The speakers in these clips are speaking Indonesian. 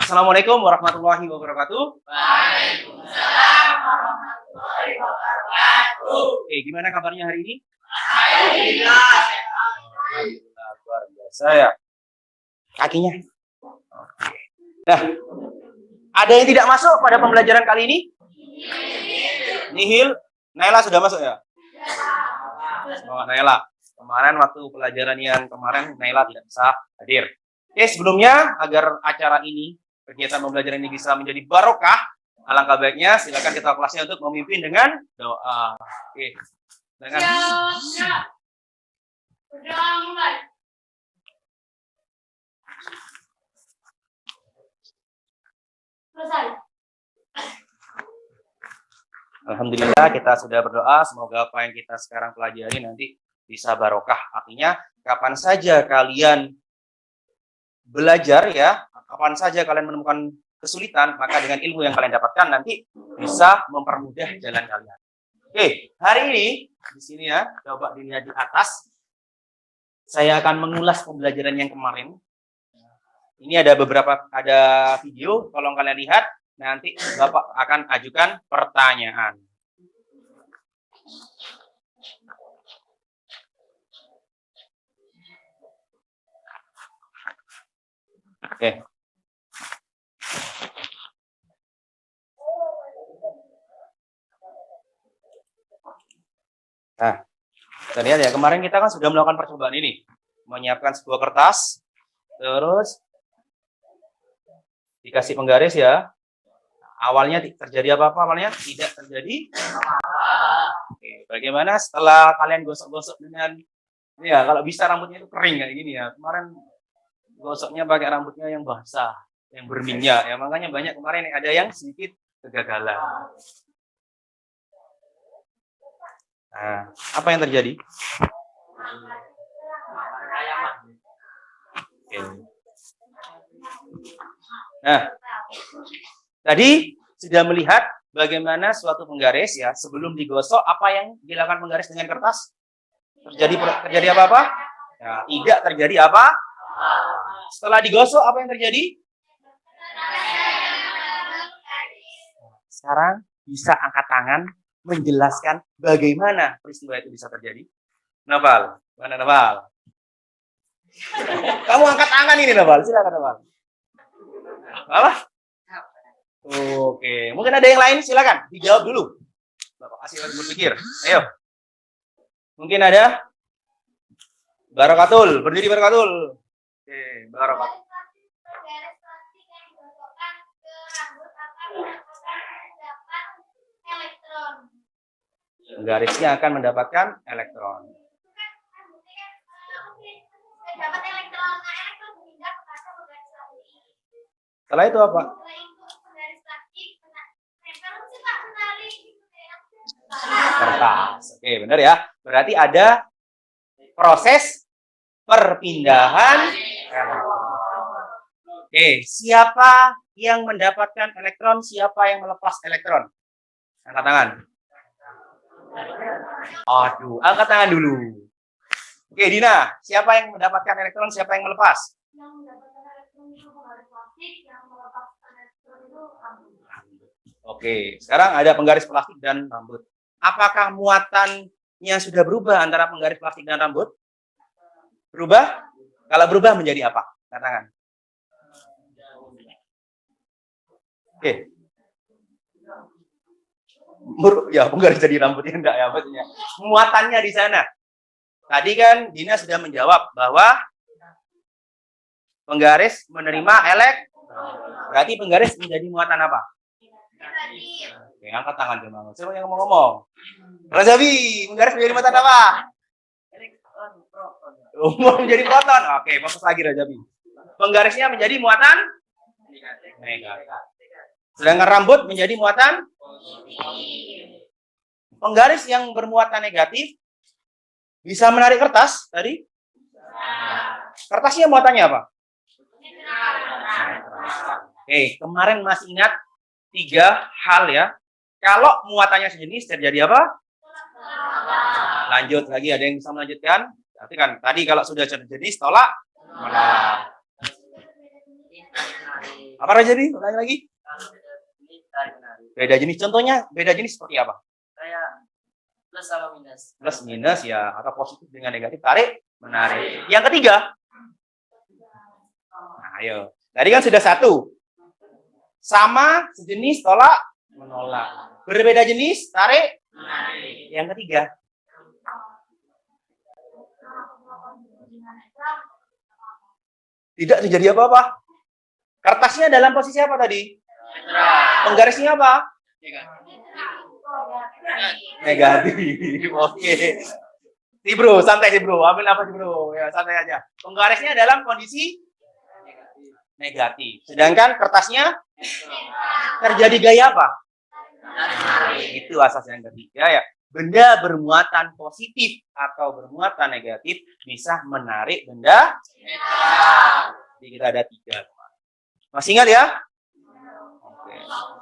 Assalamualaikum warahmatullahi wabarakatuh. Waalaikumsalam warahmatullahi wabarakatuh. Oke, gimana kabarnya hari ini? Alhamdulillah. Alhamdulillah, luar biasa ya. Kakinya. Oke. Nah, ada yang tidak masuk pada pembelajaran kali ini? Nihil. Naila sudah masuk ya? Oh, Naila. Kemarin waktu pelajaran yang kemarin Naila tidak bisa hadir. Oke, sebelumnya agar acara ini, kegiatan pembelajaran ini bisa menjadi barokah, alangkah baiknya silakan kita kelasnya untuk memimpin dengan doa. Oke. Dengan Sudah mulai. Selesai. Alhamdulillah kita sudah berdoa, semoga apa yang kita sekarang pelajari nanti bisa barokah. Artinya kapan saja kalian belajar ya, kapan saja kalian menemukan kesulitan, maka dengan ilmu yang kalian dapatkan nanti bisa mempermudah jalan kalian. Oke, hari ini di sini ya, coba dilihat di atas. Saya akan mengulas pembelajaran yang kemarin. Ini ada video, tolong kalian lihat. Nanti Bapak akan ajukan pertanyaan. Oke. Nah, kita lihat ya, kemarin kita kan sudah melakukan percobaan ini. Menyiapkan sebuah kertas, terus dikasih penggaris ya. Awalnya terjadi apa-apa, awalnya tidak terjadi. Oke, bagaimana setelah kalian gosok-gosok dengan, ya kalau bisa rambutnya itu kering kayak gini ya. Kemarin gosoknya pakai rambutnya yang basah, yang berminyak ya, makanya banyak kemarin ada yang sedikit kegagalan. Nah, apa yang terjadi? Oke. Nah, tadi sudah melihat bagaimana suatu penggaris ya, sebelum digosok apa yang dilakukan penggaris dengan kertas? Terjadi apa-apa? Ya, tidak terjadi apa? Setelah digosok apa yang terjadi? Sekarang bisa angkat tangan menjelaskan bagaimana peristiwa itu bisa terjadi. Naval, mana Naval? Kamu angkat tangan ini Naval, silakan Naval. Apa? Oke, mungkin ada yang lain, silakan dijawab dulu. Bapak kasih waktu berpikir. Ayo. Mungkin ada? Barakatul, berdiri Barakatul. Oke, Barakatul. Garisnya akan mendapatkan elektron. Setelah itu apa? Kertas. Oke, benar ya. Berarti ada proses perpindahan elektron. Oke, siapa yang mendapatkan elektron, siapa yang melepas elektron? Angkat tangan. Aduh, angkat tangan dulu. Oke, Dina, siapa yang mendapatkan elektron, siapa yang melepas? Yang mendapatkan elektron itu penggaris plastik, yang melepaskan elektron itu rambut. Oke, sekarang ada penggaris plastik dan rambut. Apakah muatannya sudah berubah antara penggaris plastik dan rambut? Berubah? Kalau berubah menjadi apa? Katakan. Oke. Ya, penggaris jadi rambutnya enggak ya maksudnya. Muatannya di sana. Tadi kan Dina sudah menjawab bahwa penggaris menerima berarti penggaris menjadi muatan apa? Oke, angkat tangan teman. Siapa yang mau ngomong? Razabi, penggaris menjadi muatan apa? Menjadi proton. Oke, fokus lagi Razabi. Penggarisnya menjadi muatan negatif. Sedangkan rambut menjadi muatan penggaris yang bermuatan negatif bisa menarik kertas tadi. Kertasnya muatannya apa? Oke, kemarin masih ingat 3 hal ya. Kalau muatannya sejenis terjadi apa? Lanjut lagi, ada yang bisa melanjutkan? Berarti kan tadi kalau sudah sejenis tolak menolak. Apa aja nih? Ulangi lagi. Kalau beda jenis tarik menarik. Beda jenis. Contohnya beda jenis seperti apa? Kayak plus sama minus. Plus minus ya, atau positif dengan negatif, tarik menarik. Yang ketiga. Nah, ayo. Tadi kan sudah satu. Sama, sejenis, tolak, menolak. Berbeda jenis, tarik menarik. Yang ketiga. Tidak terjadi apa-apa. Kertasnya dalam posisi apa tadi? Penggarisnya apa? Negatif. Oke. Si bro, santai sih bro. Ambil apa sih bro? Ya santai aja. Penggarisnya dalam kondisi negatif. Sedangkan kertasnya terjadi gaya apa? Itu asas yang ketiga ya. Benda bermuatan positif atau bermuatan negatif bisa menarik benda netral. Jadi kita ada 3. Masih ingat ya? Oke.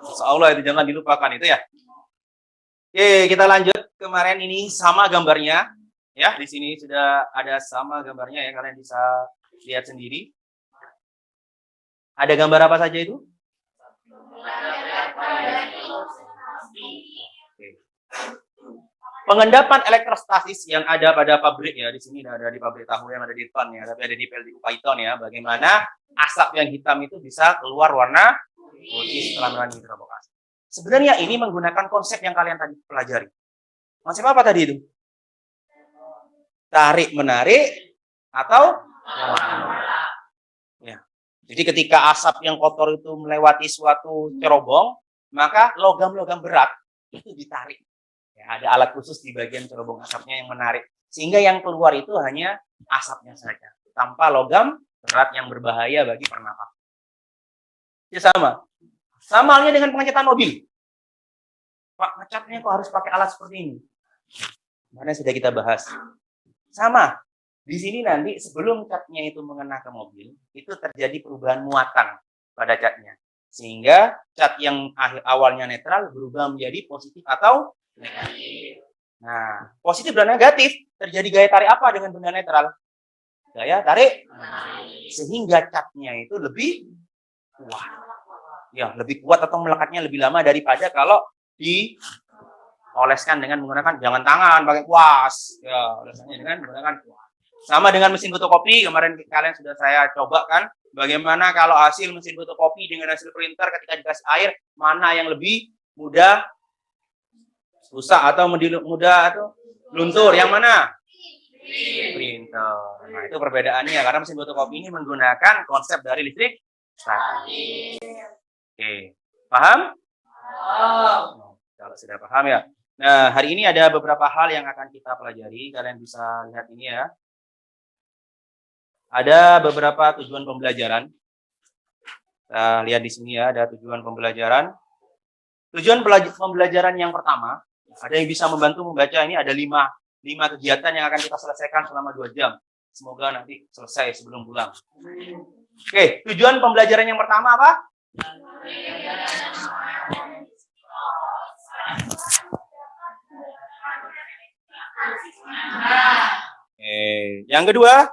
Insya Allah itu jangan dilupakan itu ya. Oke, kita lanjut. Kemarin ini sama gambarnya. Ya, di sini sudah ada sama gambarnya ya. Kalian bisa lihat sendiri. Ada gambar apa saja itu? Oke. Pengendapan elektrostatis yang ada pada pabrik ya, di sini ada di pabrik tahu yang ada di depan ya, tapi ada di PLTU Python ya. Bagaimana asap yang hitam itu bisa keluar warna putih setelah melalui hidrobokasi. Sebenarnya ini menggunakan konsep yang kalian tadi pelajari. Konsep apa tadi itu? Tarik menarik atau ya. Jadi ketika asap yang kotor itu melewati suatu cerobong, maka logam-logam berat itu ditarik. Ya, ada alat khusus di bagian cerobong asapnya yang menarik. Sehingga yang keluar itu hanya asapnya saja. Tanpa logam berat yang berbahaya bagi pernapasan. Ya sama. Sama halnya dengan pengecatan mobil. Pak, ngecatnya kok harus pakai alat seperti ini? Mana sudah kita bahas. Sama. Di sini nanti sebelum catnya itu mengena ke mobil, itu terjadi perubahan muatan pada catnya. Sehingga cat yang awalnya netral berubah menjadi positif atau negatif. Nah, positif dan negatif terjadi gaya tarik apa dengan benda netral? Gaya tarik. Sehingga catnya itu lebih kuat. Ya, lebih kuat atau melekatnya lebih lama daripada kalau dioleskan dengan menggunakan jangan tangan pakai kuas. Ya, oleskannya dengan menggunakan kuas. Sama dengan mesin fotokopi, kemarin kalian sudah saya coba kan, bagaimana kalau hasil mesin fotokopi dengan hasil printer ketika dikasih air, mana yang lebih mudah rusak atau mudah atau luntur, yang mana? Printer. Nah, itu perbedaannya karena mesin fotokopi ini menggunakan konsep dari listrik statis. Oke, paham? Kalau sudah paham ya. Nah, hari ini ada beberapa hal yang akan kita pelajari. Kalian bisa lihat ini ya. Ada beberapa tujuan pembelajaran. Kita lihat di sini ya, ada tujuan pembelajaran. Tujuan pembelajaran yang pertama, ada yang bisa membantu membaca ini ada 5 kegiatan yang akan kita selesaikan selama 2 jam. Semoga nanti selesai sebelum pulang. Oke, tujuan pembelajaran yang pertama apa? Yang kedua?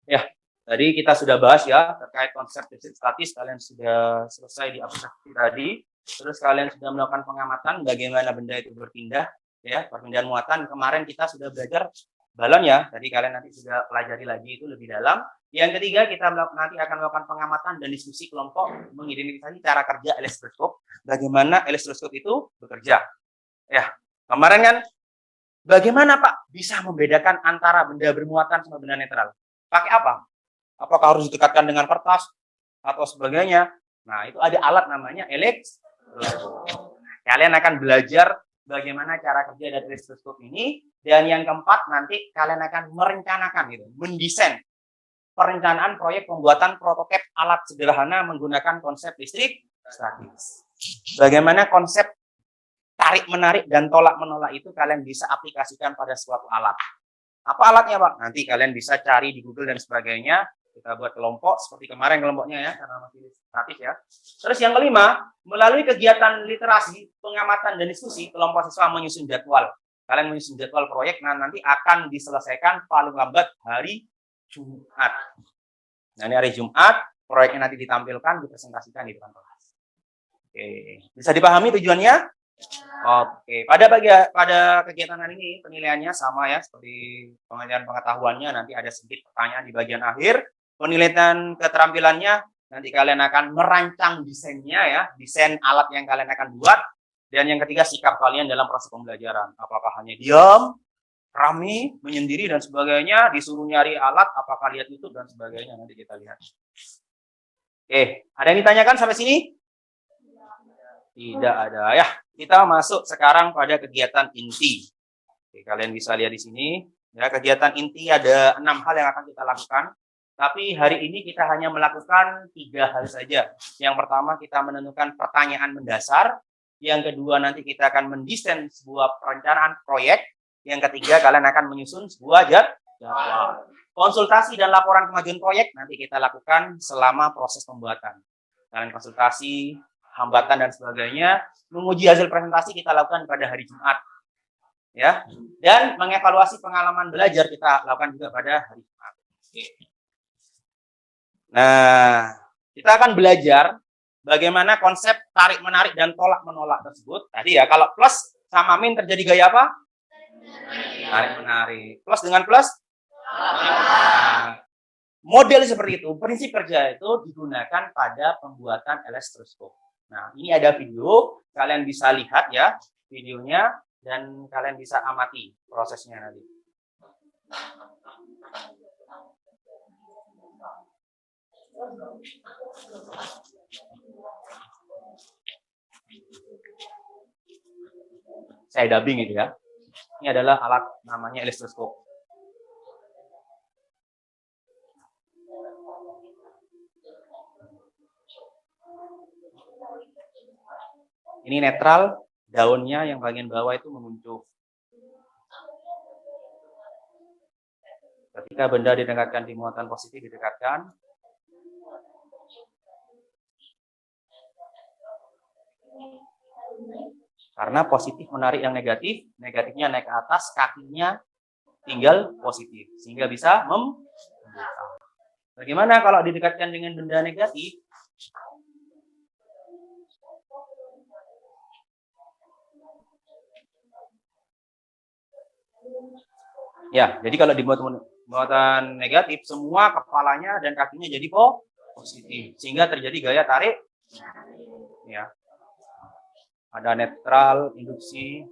Ya, tadi kita sudah bahas ya terkait konsep listrik statis. Kalian sudah selesai di abstraksi tadi. Terus kalian sudah melakukan pengamatan bagaimana benda itu berpindah, ya perpindahan muatan. Kemarin kita sudah belajar balon ya. Tadi kalian nanti sudah pelajari lagi itu lebih dalam. Yang ketiga kita nanti akan melakukan pengamatan dan diskusi kelompok mengidentifikasi cara kerja elestroskop. Bagaimana elestroskop itu bekerja. Ya, kemarin kan bagaimana Pak bisa membedakan antara benda bermuatan sama benda netral? Pakai apa? Apakah harus didekatkan dengan kertas atau sebagainya? Nah, itu ada alat namanya elestroskop. Kalian akan belajar bagaimana cara kerja dari elestroskop ini. Dan yang keempat, nanti kalian akan merencanakan, gitu, mendesain perencanaan proyek pembuatan prototip alat sederhana menggunakan konsep listrik statis. Bagaimana konsep tarik-menarik dan tolak-menolak itu kalian bisa aplikasikan pada suatu alat. Apa alatnya, Pak? Nanti kalian bisa cari di Google dan sebagainya. Kita buat kelompok seperti kemarin kelompoknya ya, karena masih statis ya. Terus yang kelima, melalui kegiatan literasi, pengamatan dan diskusi, kelompok siswa menyusun jadwal. Kalian menyusun jadwal proyek, nah nanti akan diselesaikan paling lambat hari Jumat. Nah ini hari Jumat, proyeknya nanti ditampilkan, dipresentasikan di depan kelas. Oke, bisa dipahami tujuannya? Oke, pada kegiatan hari ini penilaiannya sama ya seperti penilaian pengetahuannya, nanti ada sedikit pertanyaan di bagian akhir. Penilaian keterampilannya nanti kalian akan merancang desainnya ya, desain alat yang kalian akan buat. Dan yang ketiga sikap kalian dalam proses pembelajaran. Apakah hanya diam, rame, menyendiri dan sebagainya, disuruh nyari alat, apakah lihat YouTube dan sebagainya, nanti kita lihat. Oke, ada yang ditanyakan sampai sini? Tidak ada ya. Kita masuk sekarang pada kegiatan inti. Oke, kalian bisa lihat di sini. Ya, kegiatan inti ada 6 hal yang akan kita lakukan. Tapi hari ini kita hanya melakukan 3 hal saja. Yang pertama kita menentukan pertanyaan mendasar. Yang kedua nanti kita akan mendesain sebuah perencanaan proyek. Yang ketiga kalian akan menyusun sebuah jadwal. Konsultasi dan laporan kemajuan proyek nanti kita lakukan selama proses pembuatan. Kalian konsultasi, hambatan dan sebagainya. Menguji hasil presentasi kita lakukan pada hari Jumat. Ya. Dan mengevaluasi pengalaman belajar kita lakukan juga pada hari Jumat. Oke. Nah, kita akan belajar bagaimana konsep tarik-menarik dan tolak-menolak tersebut. Tadi ya, kalau plus sama min terjadi gaya apa? Tarik-menarik. Plus dengan plus? Nah, model seperti itu, prinsip kerja itu digunakan pada pembuatan elektroskop. Nah, ini ada video, kalian bisa lihat ya videonya dan kalian bisa amati prosesnya nanti. Saya dubbing itu ya. Ini adalah alat namanya elektroskop. Ini netral, daunnya yang bagian bawah itu menguncup. Ketika benda didekatkan di muatan positif didekatkan. Karena positif menarik yang negatif, negatifnya naik ke atas, kakinya tinggal positif. Sehingga bisa membuka. Bagaimana kalau didekatkan dengan benda negatif? Ya, jadi kalau dibuat muatan negatif, semua kepalanya dan kakinya jadi positif, sehingga terjadi gaya tarik. Ya, ada netral, induksi.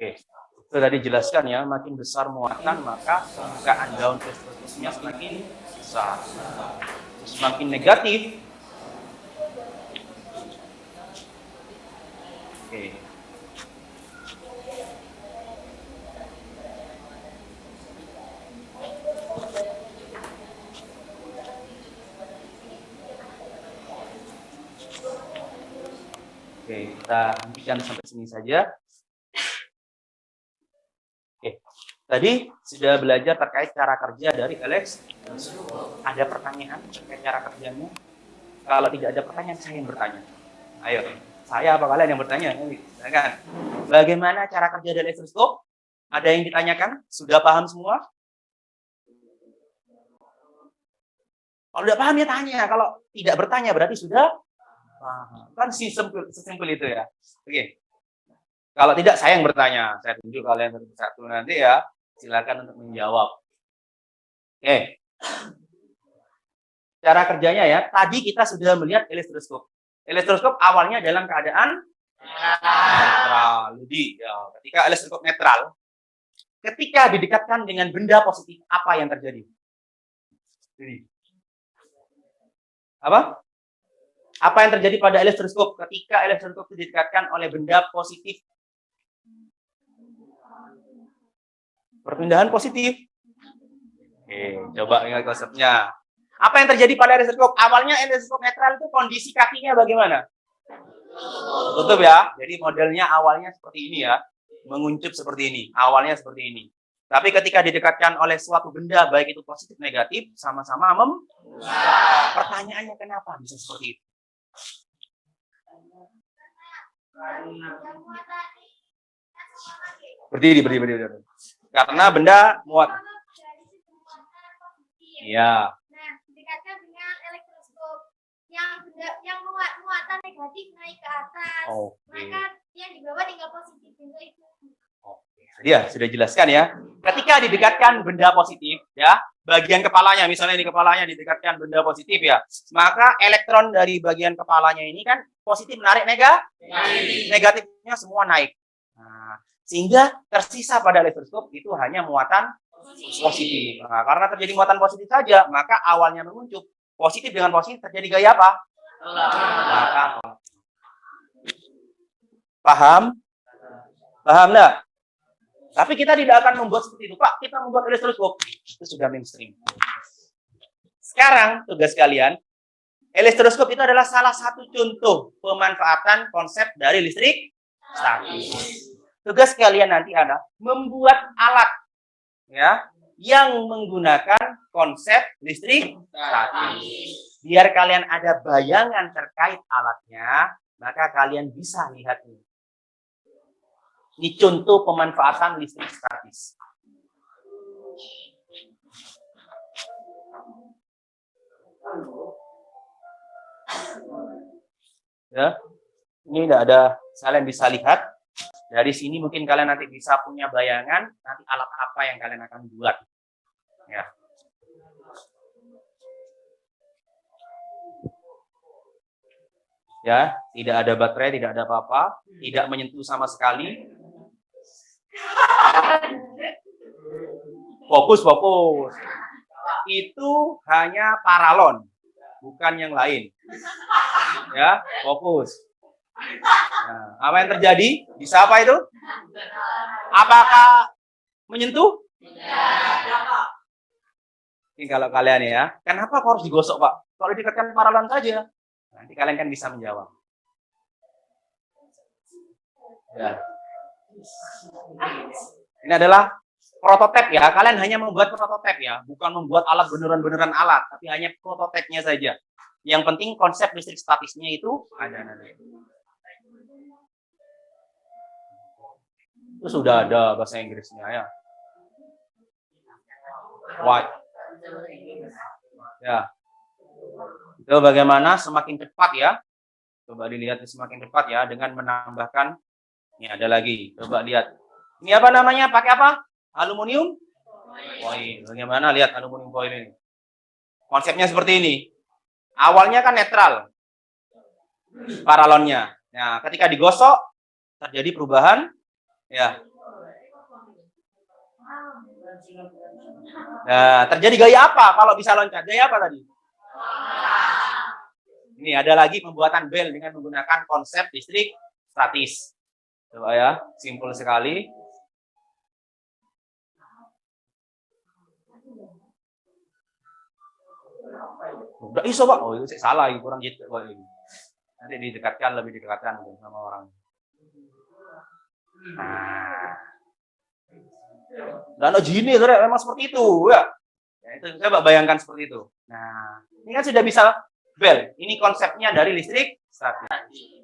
Oke, itu tadi jelaskan ya, makin besar muatan maka permukaan daun testosteronnya semakin besar. Semakin negatif. Oke. Oke, kita hentikan sampai sini saja. Oke, tadi sudah belajar terkait cara kerja dari elektroskop. Ada pertanyaan terkait cara kerjanya? Kalau tidak ada pertanyaan, saya yang bertanya. Ayo, saya apa kalian yang bertanya? Silakan. Bagaimana cara kerja dari elektroskop? Ada yang ditanyakan? Sudah paham semua? Kalau tidak paham ya tanya. Kalau tidak bertanya berarti sudah paham. Kan sesimpel itu ya. Oke. Kalau tidak, saya yang bertanya. Saya tunjuk kalian satu nanti ya. Silakan untuk menjawab. Oke. Cara kerjanya ya. Tadi kita sudah melihat elektroskop. Elektroskop awalnya dalam keadaan netral. Ludi. Ya, ketika elektroskop netral, ketika didekatkan dengan benda positif, apa yang terjadi? Jadi, apa? Apa yang terjadi pada elektroskop ketika elektroskop didekatkan oleh benda positif? Perpindahan positif. Oke, coba ingat konsepnya. Apa yang terjadi pada elasteskop? Awalnya elasteskop netral itu kondisi kakinya bagaimana? Tutup ya. Jadi modelnya awalnya seperti ini ya. Menguncup seperti ini. Awalnya seperti ini. Tapi ketika didekatkan oleh suatu benda, baik itu positif negatif, sama-sama pertanyaannya kenapa bisa seperti itu? Berdiri. Karena benda muat. Iya. Nah, didekatkan dengan elektroskop yang muatan negatif naik ke atas. Oke. Maka yang di bawah tinggal positif itu. Oke. Ya, sudah jelaskan ya. Ketika didekatkan benda positif, ya, bagian kepalanya, misalnya di kepalanya didekatkan benda positif ya, maka elektron dari bagian kepalanya ini kan positif menarik negatifnya semua naik. Nah, sehingga tersisa pada elektroskop itu hanya muatan positif. Nah, karena terjadi muatan positif saja, maka awalnya menguncup. Positif dengan positif terjadi gaya apa? Maka, paham? Paham enggak? Tapi kita tidak akan membuat seperti itu, Pak. Kita membuat elasteskop. Itu sudah mainstream. Sekarang, tugas kalian, elasteskop itu adalah salah satu contoh pemanfaatan konsep dari listrik statis. Tugas kalian nanti adalah membuat alat ya yang menggunakan konsep listrik statis. Biar kalian ada bayangan terkait alatnya, maka kalian bisa lihat ini. Ini contoh pemanfaatan listrik statis. Ya, ini tidak ada. Kalian bisa lihat dari sini. Mungkin kalian nanti bisa punya bayangan nanti alat apa yang kalian akan buat. Ya. Ya, tidak ada baterai, tidak ada apa-apa, tidak menyentuh sama sekali. Fokus. Itu hanya paralon, bukan yang lain. Ya, fokus. Nah, apa yang terjadi? Bisa apa itu? Apakah menyentuh? Ini kalau kalian ya, kenapa harus digosok, Pak? Kalau didekatkan paralon saja, nanti kalian kan bisa menjawab. Ya. Ini adalah prototipe ya. Kalian hanya membuat prototipe ya, bukan membuat alat beneran alat, tapi hanya prototipenya saja. Yang penting konsep listrik statisnya itu ada nanti. Itu sudah ada bahasa Inggrisnya ya. What? Ya. Itu bagaimana semakin cepat ya. Coba dilihat semakin cepat ya dengan menambahkan. Ini ada lagi. Coba lihat. Ini apa namanya? Pakai apa? Aluminium foil. Bagaimana lihat aluminium foil ini? Konsepnya seperti ini. Awalnya kan netral paralonnya. Nah, ketika digosok terjadi perubahan ya. Nah, terjadi gaya apa kalau bisa loncat? Gaya apa tadi? Ini ada lagi pembuatan bel dengan menggunakan konsep listrik statis. Coba ya, simpel sekali. Udah iso, Pak. Oh, itu salah, kurang gitu. Nanti lebih didekatkan sama orang. Nah. Dan gini, saudara, memang seperti itu, ya. Ya, itu coba bayangkan seperti itu. Nah, ini kan sudah bisa bel. Ini konsepnya dari listrik statis.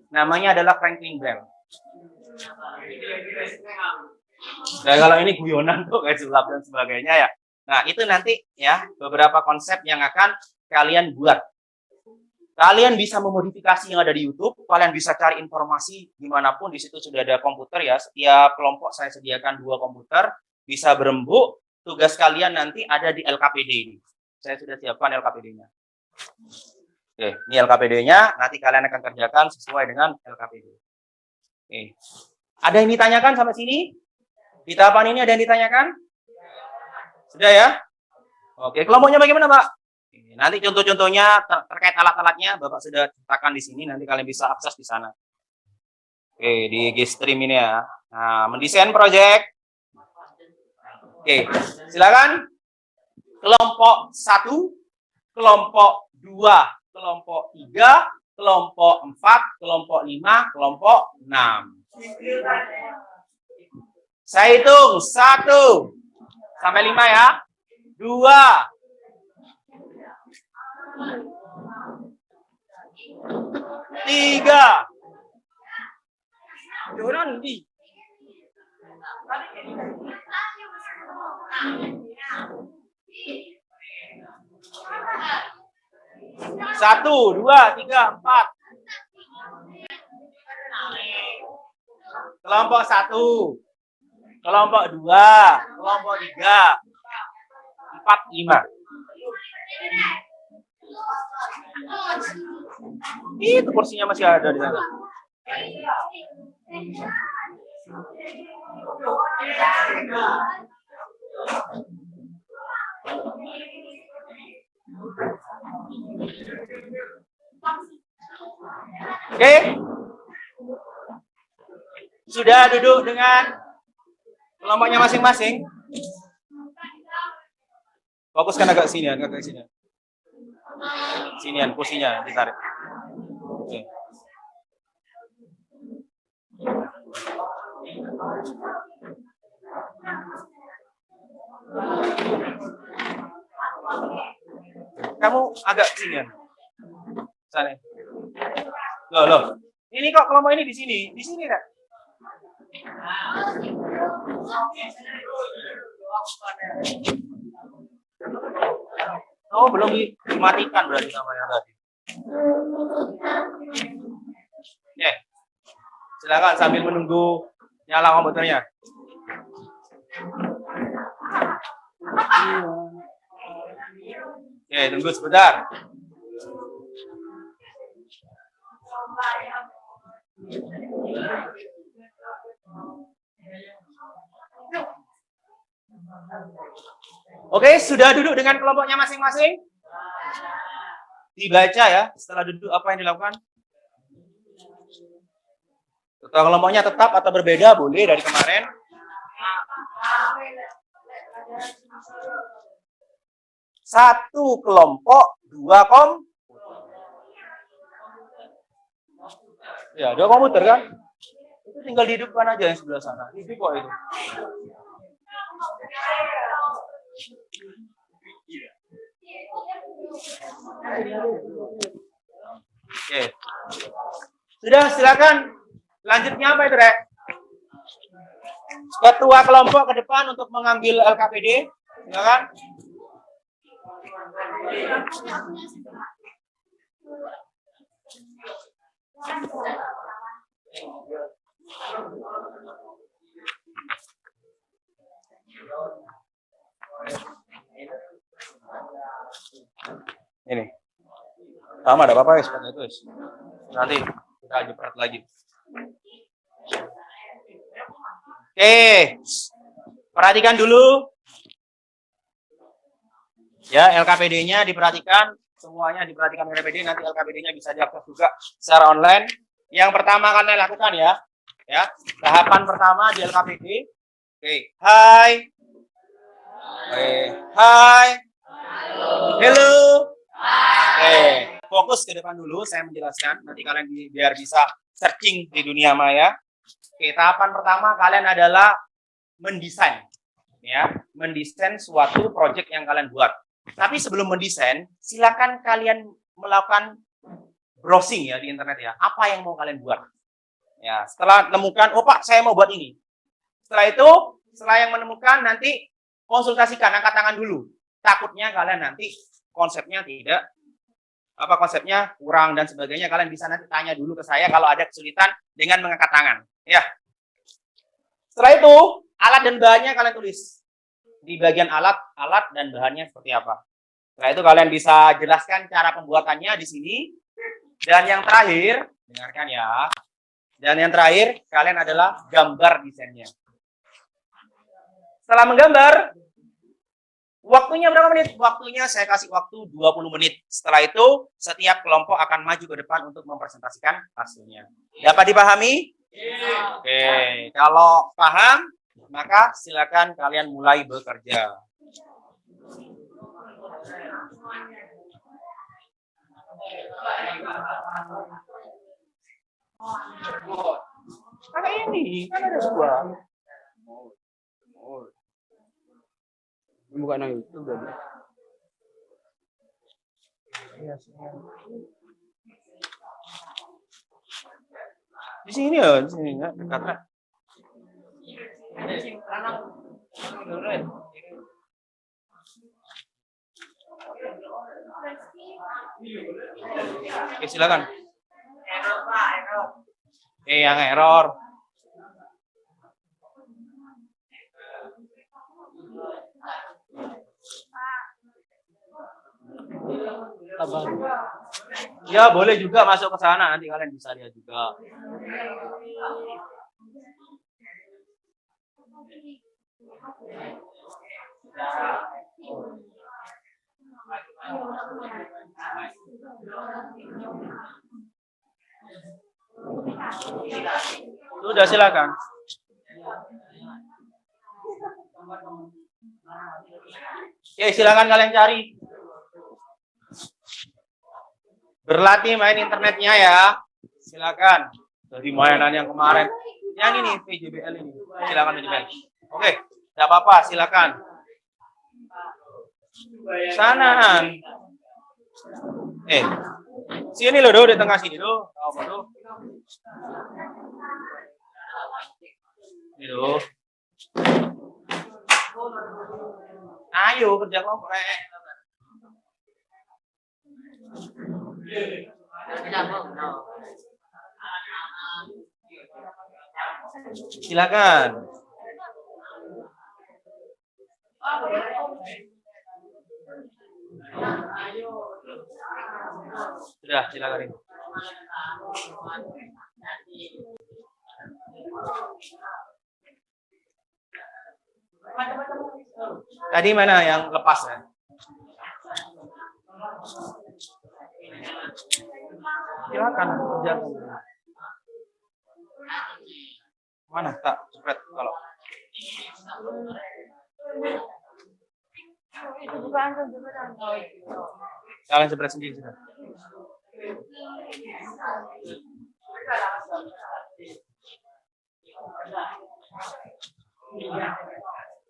Namanya adalah Franklin bell. Nah, kalau ini guyonan tuh kayak sulap dan sebagainya ya. Nah, itu nanti ya beberapa konsep yang akan kalian buat. Kalian bisa memodifikasi yang ada di YouTube. Kalian bisa cari informasi dimanapun. Di situ sudah ada komputer ya. Setiap kelompok saya sediakan 2 komputer. Bisa berembuk. Tugas kalian nanti ada di LKPD ini. Saya sudah siapkan LKPD-nya. Oke, ini LKPD-nya. Nanti kalian akan kerjakan sesuai dengan LKPD. Oke. Ada yang ditanyakan sampai sini? Di tahapan ini ada yang ditanyakan? Sudah ya? Oke, kelompoknya bagaimana, Pak? Nanti contoh-contohnya terkait alat-alatnya Bapak sudah ceritakan di sini, nanti kalian bisa akses di sana. Oke, di G-Stream ini ya. Nah, mendesain project. Oke, silakan. Kelompok 1, kelompok 2, kelompok 3, kelompok 4, kelompok 5, kelompok 6. Saya hitung 1 sampai 5 ya. 2, 3. Turun di. 1, 2, 3, 4. Kelompok 1, kelompok 2, kelompok 3, 4, 5. Itu kursinya masih ada di sana. Oke. Sudah duduk dengan kelompoknya masing-masing. Fokuskan agak sini, agak sini. Sinian, kursinya ditarik. Oke. Kamu agak sinian. Sana. Loh. Ini kok kelompok ini di sini kan? Oh, belum dimatikan berarti sama yang tadi. Oke. Silakan sambil menunggu nyala komputernya. Oke, tunggu sebentar. Oke, sudah duduk dengan kelompoknya masing-masing? Dibaca ya, setelah duduk apa yang dilakukan? Kelompoknya tetap atau berbeda, boleh dari kemarin. Satu kelompok, 2 komputer. Ya, 2 komputer kan? Itu tinggal dihidupkan aja yang sebelah sana. Hidup kok itu. Oke. Sudah, silakan. Lanjutnya apa itu, Rek? Ketua kelompok ke depan untuk mengambil LKPD. Silakan. Ini. Sama ada apa-apa ya seperti itu. Nanti kita jepret lagi. Oke. Perhatikan dulu. Ya, LKPD-nya diperhatikan. Semuanya diperhatikan LKPD. Nanti LKPD-nya bisa diakses juga secara online. Yang pertama kalian lakukan ya. Ya, tahapan pertama di LKPD. Oke. Hai. Hai. Hello. Oke. Fokus ke depan dulu, saya menjelaskan. Nanti kalian biar bisa searching di dunia maya. Oke, tahapan pertama kalian adalah mendesain. Ya, mendesain suatu project yang kalian buat. Tapi sebelum mendesain, silakan kalian melakukan browsing ya di internet ya. Apa yang mau kalian buat? Ya, setelah menemukan, oh Pak, saya mau buat ini. Setelah itu, setelah yang menemukan, nanti konsultasikan, angkat tangan dulu. Takutnya kalian nanti konsepnya kurang dan sebagainya. Kalian bisa nanti tanya dulu ke saya kalau ada kesulitan dengan mengangkat tangan. Ya. Setelah itu, alat dan bahannya kalian tulis. Di bagian alat dan bahannya seperti apa. Setelah itu kalian bisa jelaskan cara pembuatannya di sini. Dan yang terakhir, dengarkan ya. Dan yang terakhir, kalian adalah gambar desainnya. Setelah menggambar, waktunya berapa menit? Waktunya saya kasih waktu 20 menit. Setelah itu, setiap kelompok akan maju ke depan untuk mempresentasikan hasilnya. Dapat dipahami? Oke, kalau paham, Maka silakan kalian mulai bekerja. Karena ini kan ada dua. Bukan yang itu berarti. Di sini ya, di sini enggak dekat. Oke, silakan. Yang error. Ya, boleh juga masuk ke sana, nanti kalian bisa lihat juga. Sudah, silakan. Oke, silakan kalian cari. Berlatih main internetnya ya. Silakan. Dari mainan yang kemarin. Yang ini PJBL ini. Silakan PJBL. Oke, tidak apa-apa, silakan. Sana. Sini loh, di tengah sini loh. Apa tuh? Ini loh. Ayo kerja kelompok. Silakan. Sudah, silakan. Tadi mana yang lepas ya? Silakan kerjakan. Mana tak spread kalau? Kalian spread sendiri sudah.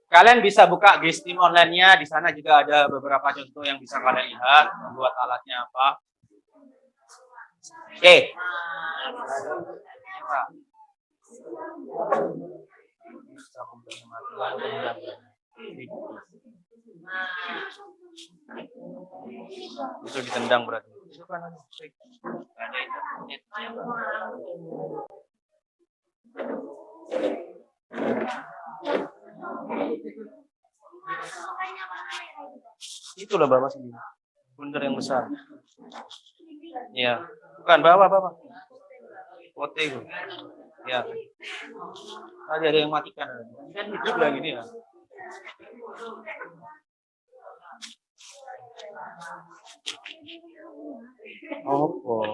Kalian bisa buka Gestim online-nya, di sana juga ada beberapa contoh yang bisa kalian lihat, membuat alatnya apa. Oke. Itu ditendang berarti. Itulah bawa sendiri. Bundar yang besar. Ya, bukan bawa. Pote itu. Ya. Tadi ada yang matikan. Kan hidup lagi nih ya. Oh.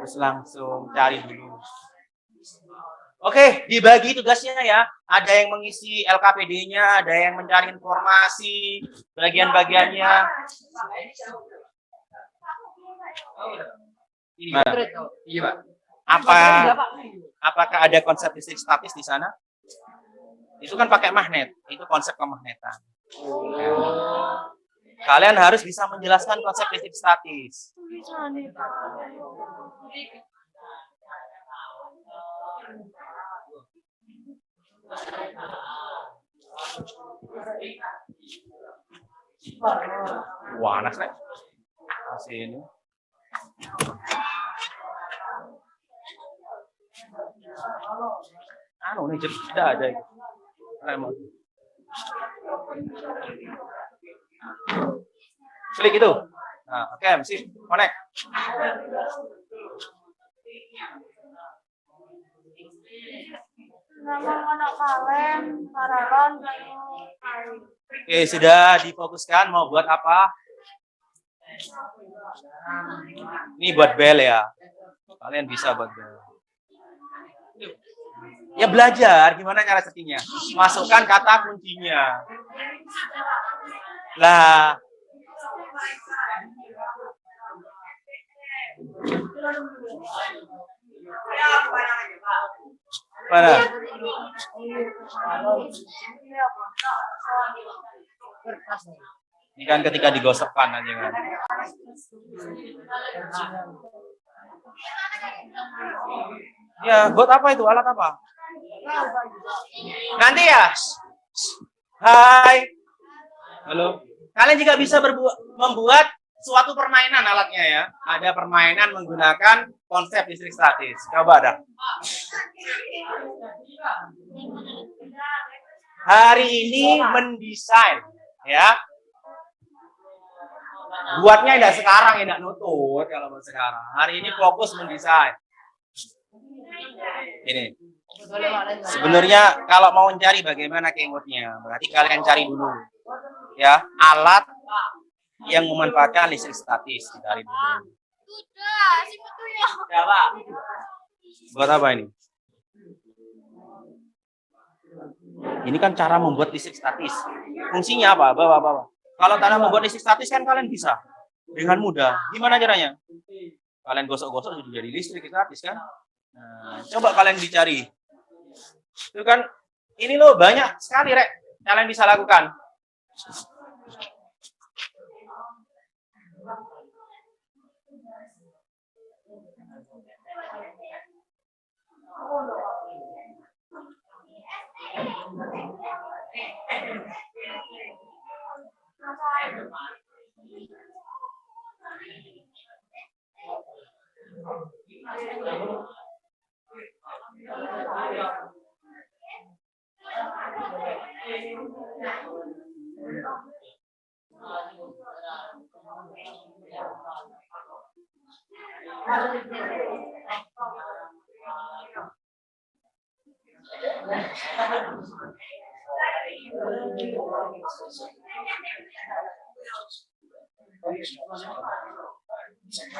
Terus langsung cari dulu. Oke, dibagi tugasnya ya. Ada yang mengisi LKPD-nya, ada yang mencari informasi, bagian-bagiannya. Iya, Pak. Apakah ada konsep listrik statis di sana? Itu kan pakai magnet. Itu konsep kemagnetan. Kalian harus bisa menjelaskan konsep listrik statis. Wah, panas nih. Masih ini. Ini jeda ada. Remote. Klik itu. Nah, oke, mesti connect. Nama anak kalian, paralon, Oke, sudah difokuskan mau buat apa? Ini buat bel ya. Kalian bisa buat bel. Ya belajar, gimana cara searchingnya? Masukkan kata kuncinya. Lah, mana? Ini kan ketika digosokkan aja kan. Ya, buat apa itu? Alat apa? Nanti ya. Hai. Halo. Kalian juga bisa membuat suatu permainan alatnya ya. Ada permainan menggunakan konsep listrik statis. Coba ada. Hari ini mendesain ya. Buatnya tidak sekarang, tidak nutut kalau buat sekarang. Hari ini fokus mendesain. Ini. Sebenarnya kalau mau mencari bagaimana keywordnya, berarti kalian cari dulu ya alat yang memanfaatkan listrik statis, cari dulu. Sudah, sih betul ya. Ya, Pak. Buat apa ini? Ini kan cara membuat listrik statis. Fungsinya apa? Bapak. Kalau cara membuat listrik statis kan kalian bisa dengan mudah. Gimana caranya? Kalian gosok-gosok sudah jadi listrik statis kan? Nah, coba kalian dicari. Itu kan ini loh banyak sekali rek kalian bisa lakukan.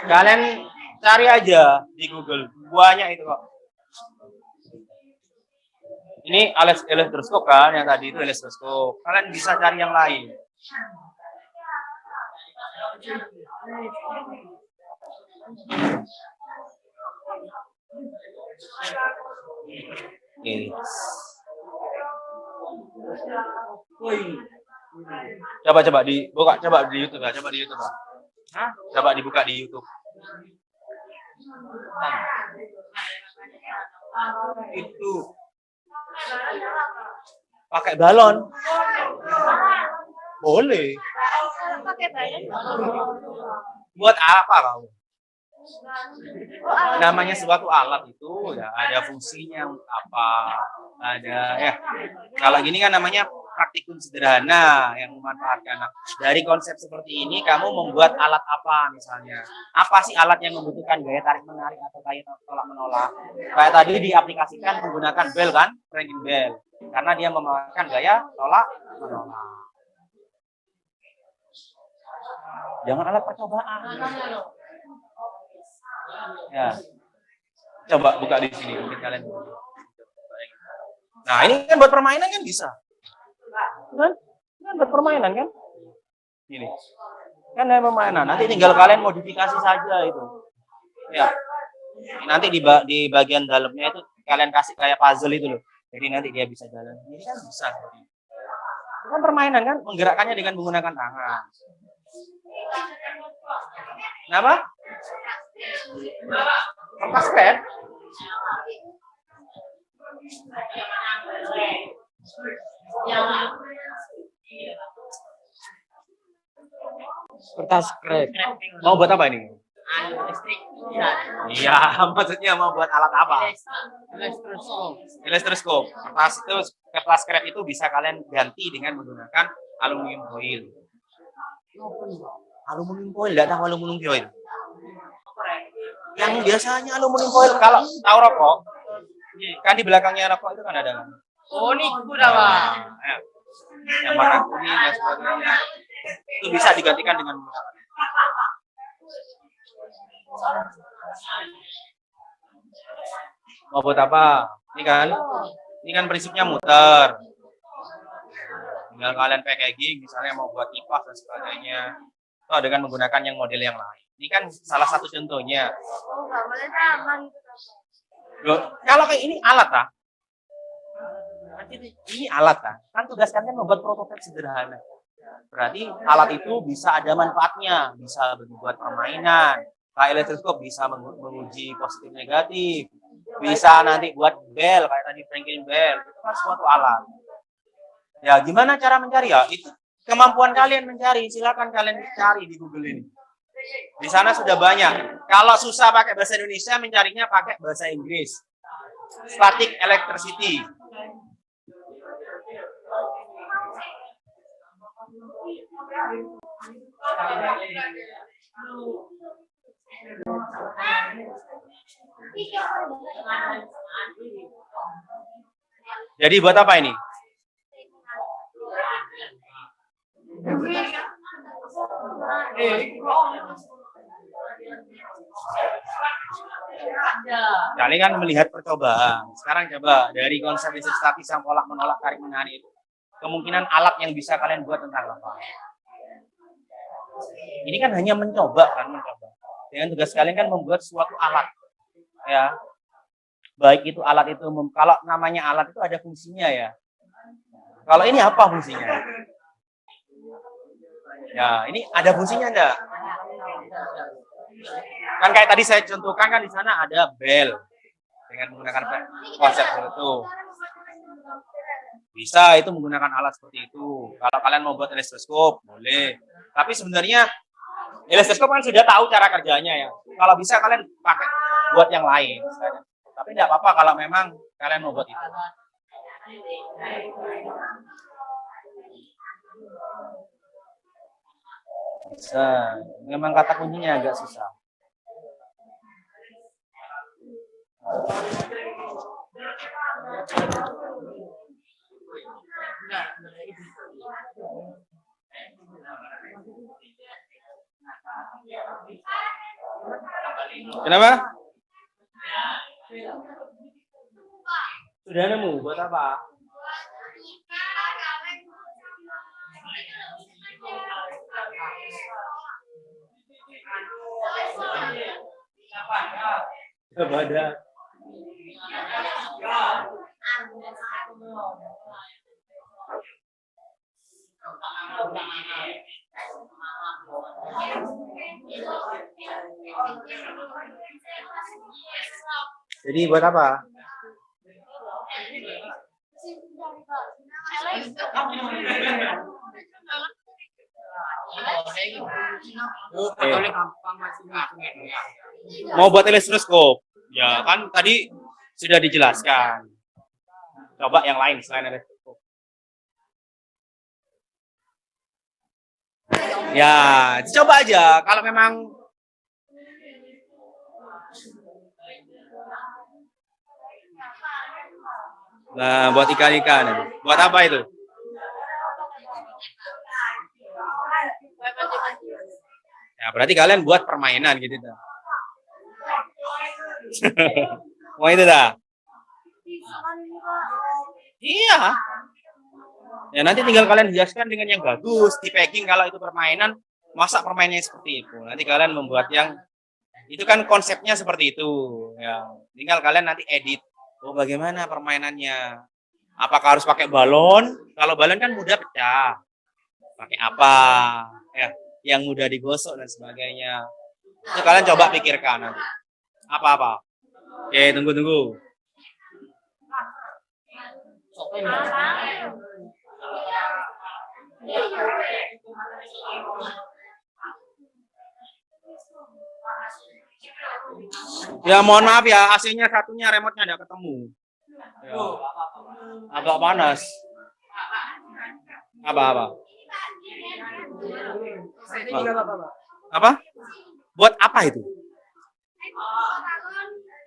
Kalian cari aja di Google, banyak itu kok. Ini alat elektroskop kan, yang tadi itu elektroskop. Kalian bisa cari yang lain. Ini. Coba dibuka, coba di YouTube ya, coba di YouTube. Hah? Coba dibuka di YouTube. Itu pakai balon. Boleh. Pakai balon. Buat apa kamu? Namanya suatu alat itu ya ada fungsinya untuk apa, ada ya. Kalau gini kan namanya praktikum sederhana yang memanfaatkan. Nah, dari konsep seperti ini kamu membuat alat apa misalnya? Apa sih alat yang membutuhkan gaya tarik menarik atau gaya tolak menolak? Kayak tadi diaplikasikan menggunakan bel kan, cranking bell, karena dia memakai gaya tolak menolak. Jangan alat percobaan. Ya, coba buka di sini mungkin kalian. Nah ini kan buat permainan kan bisa, kan buat permainan kan? Ini kan ada permainan. Nanti tinggal kalian modifikasi saja itu. Ya, nanti di bagian dalamnya itu kalian kasih kayak puzzle itu loh. Jadi nanti dia bisa jalan. Ini kan bisa. Itu kan permainan kan, menggerakkannya dengan menggunakan tangan. Kenapa? Kertas pen? Kertas krep. Mau buat apa ini? Listrik. Iya, maksudnya mau buat alat apa? Elektroskop. Elektroskop. Kertas krep itu bisa kalian ganti dengan menggunakan aluminium foil. Aluminium foil, tidak tahu aluminium foil. Yang biasanya aluminium foil kalau tahu rokok, kan di belakangnya rokok itu kan ada. Oh, ini udah, Pak. Ya, yang warna kuning dan sebagainya. Itu bisa digantikan dengan mau buat apa? Ini kan prinsipnya muter. Tinggal kalian packaging, misalnya mau buat kipas dan sebagainya, atau dengan menggunakan yang model yang lain. Ini kan salah satu contohnya. Oh, nggak boleh sama gitu. Loh, kalau kayak ini alat ah. Ini alat kan tugas kalian membuat prototipe sederhana. Berarti alat itu bisa ada manfaatnya, bisa membuat permainan. Kayak elektroskop bisa menguji positif negatif, bisa nanti buat bel kayak tadi Franklin bel, itu kan suatu alat. Ya gimana cara mencari ya? Itu kemampuan kalian mencari, silakan kalian cari di Google ini. Di sana sudah banyak. Kalau susah pakai bahasa Indonesia, mencarinya pakai bahasa Inggris. Static electricity. Jadi buat apa ini? Kalian kan melihat percobaan. Sekarang coba dari konsep listrik statis yang pola menolak tarik menarik itu, kemungkinan alat yang bisa kalian buat tentang apa? Ini kan hanya mencoba. Dengan tugas kalian kan membuat suatu alat, ya. Baik itu alat itu, kalau namanya alat itu ada fungsinya ya. Kalau ini apa fungsinya? Ya, ini ada fungsinya enggak? Kan kayak tadi saya contohkan kan di sana ada bel dengan menggunakan konsep itu. Bisa itu menggunakan alat seperti itu. Kalau kalian mau buat elektroskop, boleh. Tapi sebenarnya elektroskop kan sudah tahu cara kerjanya ya. Kalau bisa kalian pakai buat yang lain. Tapi tidak apa-apa kalau memang kalian mau buat itu. Bisa. Memang kata kuncinya agak susah. Kenapa? Sudah nemu buat apa? Kepada jadi buat apa? Mau buat elektroskop? Ya kan tadi sudah dijelaskan. Coba yang lain selain elektroskop. Ya, coba aja. Kalau memang nah, buat ikan-ikan. Buat apa itu? Ya, berarti kalian buat permainan gitu. Mau itu dah? Iya. Ya nanti tinggal kalian hiaskan dengan yang bagus, di packing kalau itu permainan, masa permainannya seperti itu. Nanti kalian membuat yang itu kan konsepnya seperti itu. Ya, tinggal kalian nanti edit. Oh, bagaimana permainannya? Apakah harus pakai balon? Kalau balon kan mudah pecah. Pakai apa? Ya, yang mudah digosok dan sebagainya. Itu kalian coba pikirkan nanti. Apa-apa? Oke, tunggu. Ya mohon maaf ya, AC-nya satunya remote-nya tidak ketemu. Ya. Agak panas. Apa? Apa? Buat apa itu?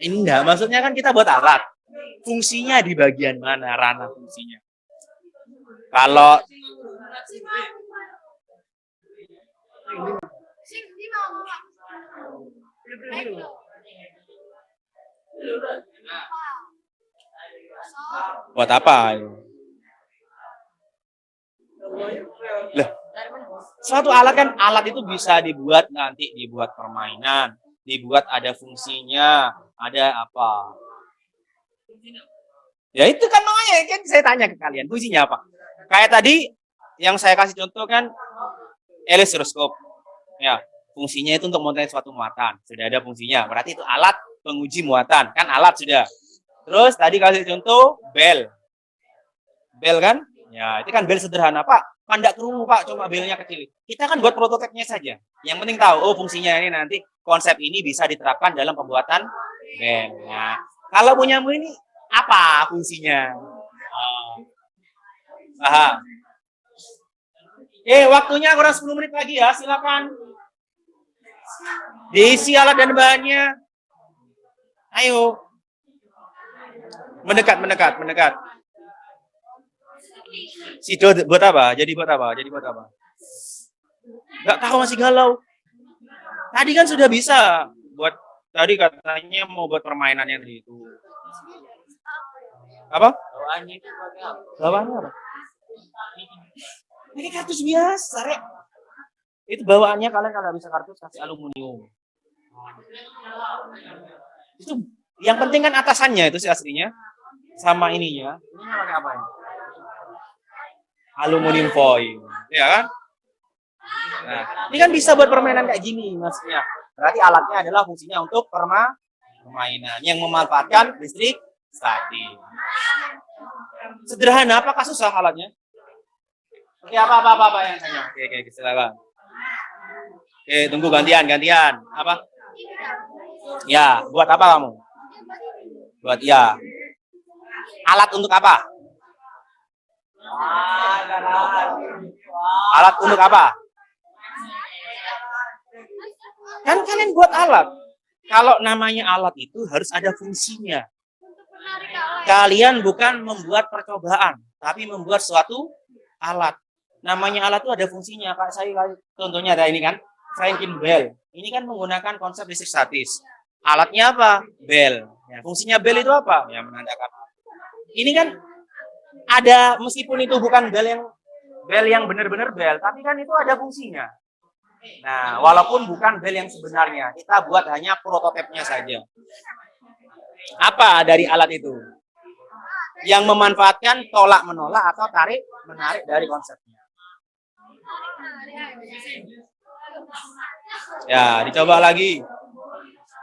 Ini enggak, maksudnya kan kita buat alat. Fungsinya di bagian mana ranah fungsinya? Kalau Buat apa? Lah, suatu alat kan, alat itu bisa dibuat nanti, dibuat permainan, dibuat ada fungsinya, ada apa. Ya itu kan makanya kan saya tanya ke kalian, fungsinya apa? Kayak tadi yang saya kasih contoh kan elektroskop. Ya, fungsinya itu untuk memotret suatu muatan. Sudah ada fungsinya. Berarti itu alat penguji muatan. Kan alat sudah. Terus tadi kasih contoh bel. Bel kan? Ya, itu kan bel sederhana, Pak. Pandak kerungu, Pak, cuma belnya kecil. Kita kan buat prototipenya saja. Yang penting tahu, oh fungsinya ini nanti konsep ini bisa diterapkan dalam pembuatan bel. Nah, kalau punyamu ini apa fungsinya? Paham? Waktunya kurang 10 menit lagi ya, silakan. Diisi alat dan bahannya. Ayo. Mendekat. Sido buat apa? Jadi buat apa? Nggak tahu, masih galau. Tadi kan sudah bisa buat, tadi katanya mau buat permainan yang itu. Apa? Bawaannya apa? Ini kartus biasa, Rek. Itu bawaannya, kalian kalau bisa kartus kasih aluminium. Itu yang penting kan atasannya itu sih aslinya sama ininya. Ini pakai apa ya? Aluminium foil, ya kan? Nah, ini kan bisa buat permainan kayak gini maksudnya. Berarti alatnya adalah fungsinya untuk permainan yang memanfaatkan listrik statis. Sederhana, apakah susah alatnya? Oke, apa yang tanya? Oke, silakan. Oke, tunggu gantian. Apa? Ya, buat apa kamu? Buat ya. Alat untuk apa? Alat untuk apa? Kan kalian buat alat. Kalau namanya alat itu harus ada fungsinya. Kalian bukan membuat percobaan, tapi membuat suatu alat. Namanya alat itu ada fungsinya. Kak, saya contohnya ada ini kan, Franklin bell. Ini kan menggunakan konsep listrik statis. Alatnya apa? Bell. Ya, fungsinya bell itu apa? Ya, menandakan. Ini kan ada, meskipun itu bukan bell yang benar-benar bell, tapi kan itu ada fungsinya. Nah, walaupun bukan bell yang sebenarnya, kita buat hanya prototipnya saja. Apa dari alat itu? Yang memanfaatkan tolak-menolak atau tarik-menarik dari konsepnya. Ya, dicoba lagi.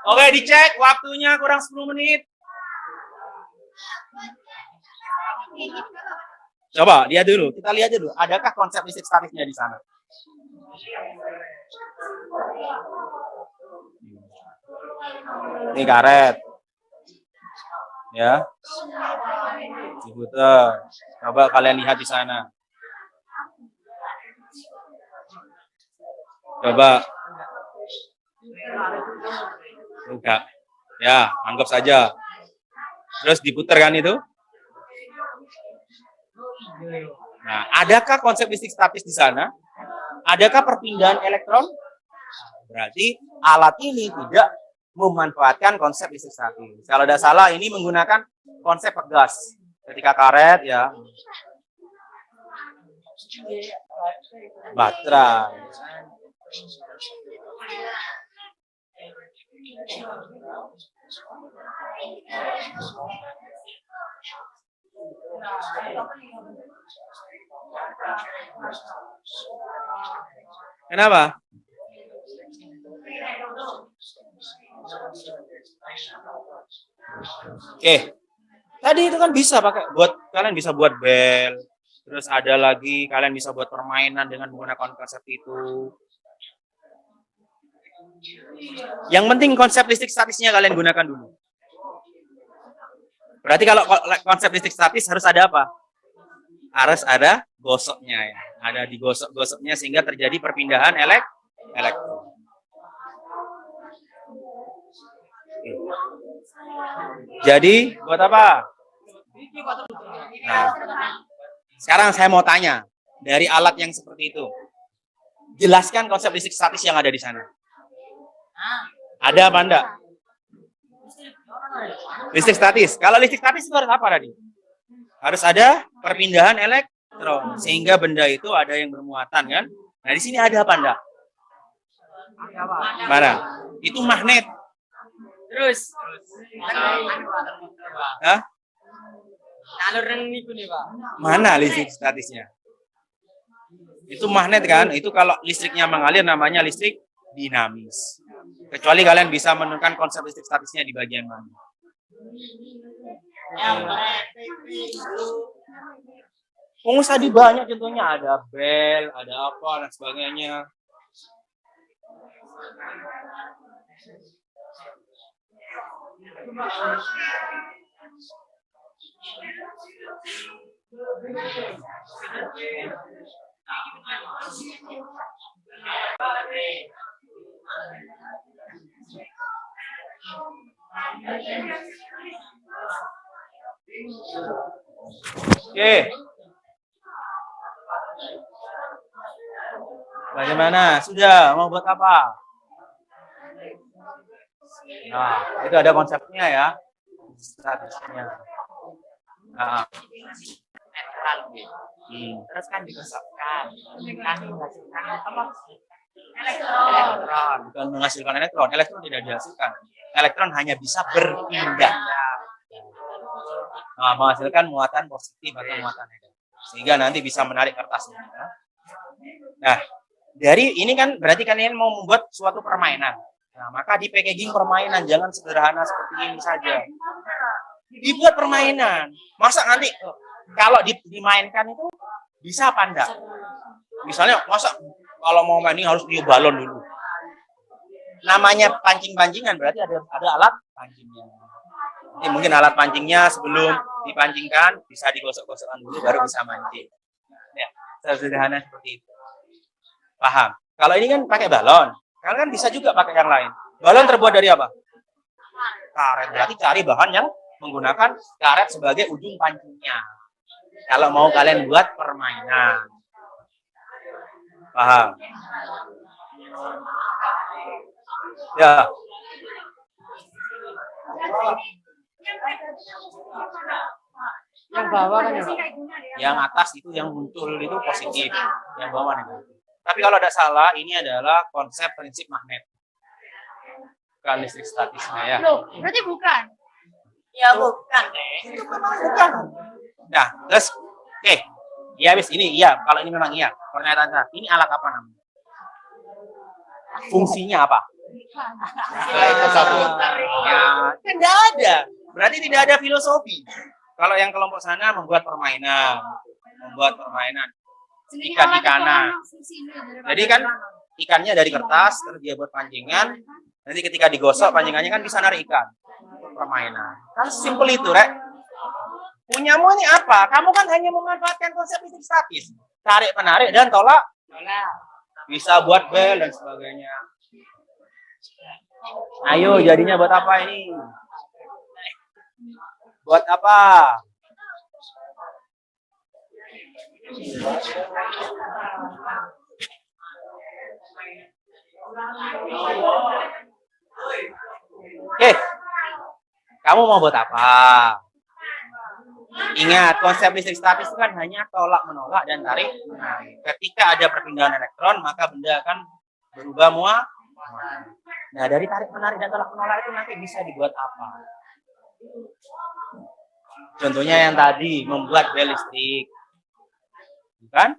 Oke, dicek. Waktunya kurang 10 menit. Coba, lihat dulu. Kita lihat dulu. Adakah konsep listrik statisnya di sana? Ini karet. Ya. Diputer. Coba kalian lihat di sana. Coba. Enggak. Ya, anggap saja. Terus diputer kan itu? Nah, adakah konsep listrik statis di sana? Adakah perpindahan elektron? Berarti alat ini tidak memanfaatkan konsep listrik statis. Kalau tidak salah, ini menggunakan konsep pegas. Ketika karet, ya. Baterai. Kenapa? Oke. Tadi itu kan bisa pakai buat, kalian bisa buat bel. Terus ada lagi kalian bisa buat permainan dengan menggunakan konsep itu. Yang penting konsep listrik statisnya kalian gunakan dulu. Berarti kalau konsep listrik statis harus ada apa? Harus ada gosoknya ya. Ada digosok-gosoknya sehingga terjadi perpindahan elektron. Jadi buat apa? Nah, sekarang saya mau tanya, dari alat yang seperti itu, jelaskan konsep listrik statis yang ada di sana. Ada apa enggak? Listrik statis. Kalau listrik statis itu harus apa tadi? Harus ada perpindahan elektron sehingga benda itu ada yang bermuatan kan. Nah, di sini ada apa enggak? Mana? Itu magnet. Terus. Hah? Alur yang itu nih Pak. Mana listrik statisnya? Itu magnet kan? Itu kalau listriknya mengalir namanya listrik dinamis. Kecuali kalian bisa menemukan konsep listrik statisnya di bagian mana. Pengus tadi banyak contohnya, ada bel, ada apa dan sebagainya. Oke. Bagaimana? Sudah mau buat apa? Nah, itu ada konsepnya ya. Statusnya. Nah. Terus kan digosokkan. Kan menghasilkan apa? Elektron. Bukan menghasilkan elektron. Elektron tidak dihasilkan. Elektron hanya bisa berpindah. Nah, menghasilkan muatan positif atau muatan negatif. Sehingga nanti bisa menarik kertasnya. Nah, dari ini kan berarti kalian mau membuat suatu permainan. Nah, maka di packaging permainan jangan sederhana seperti ini saja. Dibuat permainan. Masa nanti kalau dimainkan itu bisa apa enggak? Misalnya masa kalau mau main ini harus tiup balon dulu. Namanya pancing-pancingan berarti ada alat pancingnya. Ini mungkin alat pancingnya sebelum dipancingkan bisa digosok-gosokkan dulu baru bisa mancing. Ya, sederhana seperti itu. Paham? Kalau ini kan pakai balon. Kalian kan bisa juga pakai yang lain. Balon terbuat dari apa? Karet. Berarti cari bahan yang menggunakan karet sebagai ujung pancingnya. Kalau mau kalian buat permainan. Paham? Ya. Yang bawah kan ya Pak? Yang atas itu yang muncul itu positif. Yang bawah negatif. Tapi kalau ada salah, ini adalah konsep prinsip magnet. Bukan listrik statisnya ya. Loh, berarti bukan. Ya bukan deh. Itu memang bukan. Nah, terus, oke. Ya, habis ini iya. Kalau ini memang iya. Pernyataan saya, ini alat apa namanya? Fungsinya apa? Ya, tidak ada. Berarti tidak ada filosofi. Kalau yang kelompok sana membuat permainan. Ikan-ikanan. Jadi kan ikannya dari kertas, terus dia buat pancingan. Nanti ketika digosok pancingannya kan bisa narik ikan. Permainan. Kan simpel itu, Rek. Punyamu ini apa? Kamu kan hanya memanfaatkan konsep listrik statis. Tarik, penarik, dan tolak. Bisa buat bel dan sebagainya. Ayo, jadinya buat apa ini? Buat apa? Oke. Kamu mau buat apa? Ingat, konsep listrik statis itu kan hanya tolak menolak dan tarik menarik. Ketika ada perpindahan elektron, maka benda akan berubah muat. Nah, dari tarik menarik dan tolak menolak itu nanti bisa dibuat apa? Contohnya yang tadi, membuat bel listrik. Kan?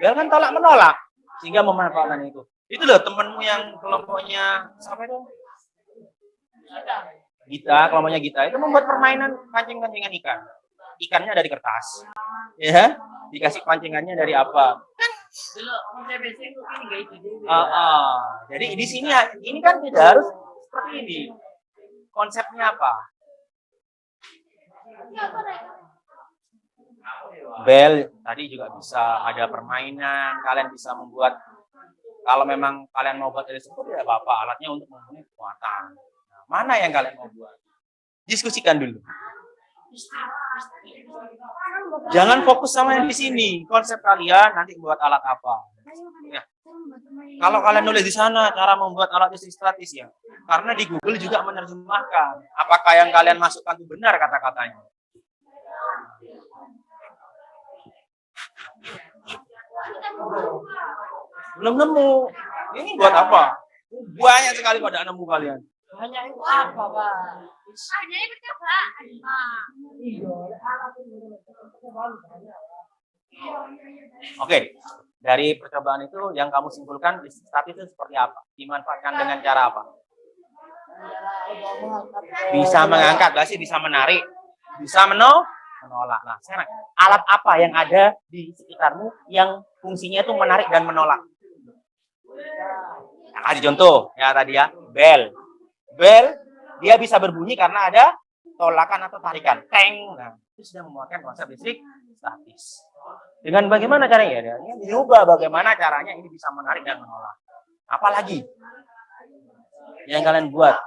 Bel kan tolak menolak sehingga memanfaatkan itu. Itu loh temenmu yang kelompoknya siapa itu? Gita, kelompoknya Gita itu membuat permainan pancing-pancingan ikan. Ikannya dari kertas. Ya, dikasih pancingannya dari apa? Kan jadi di sini ini kan tidak harus seperti ini. Konsepnya apa? Bel tadi juga bisa ada permainan, kalian bisa membuat kalau memang kalian mau buat listrik tidak apa-apa, alatnya untuk mempunyai kekuatan. Nah, mana yang kalian mau buat? Diskusikan dulu. Jangan fokus sama yang di sini. Konsep kalian nanti buat alat apa? Ya. Kalau kalian nulis di sana cara membuat alat listrik statis ya. Karena di Google juga menerjemahkan apakah yang kalian masukkan itu benar kata-katanya. Belum nemu. Ini buat apa? Banyak sekali pada nemu kalian. Hanya itu apa, Pak? Ada yang percobaan, Pak. Oke, dari percobaan itu yang kamu simpulkan listrik statis itu seperti apa? Dimanfaatkan dengan cara apa? Bisa mengangkat, berarti bisa menarik, bisa menolak. Nah, sekarang alat apa yang ada di sekitarmu yang fungsinya itu menarik dan menolak? Nah, kasih contoh ya tadi ya, bel. Bel dia bisa berbunyi karena ada tolakan atau tarikan. Teng. Nah, itu sudah memuatkan konsep listrik statis. Dengan bagaimana caranya? Ya, diubah bagaimana caranya ini bisa menarik dan menolak. Apalagi yang kalian buat?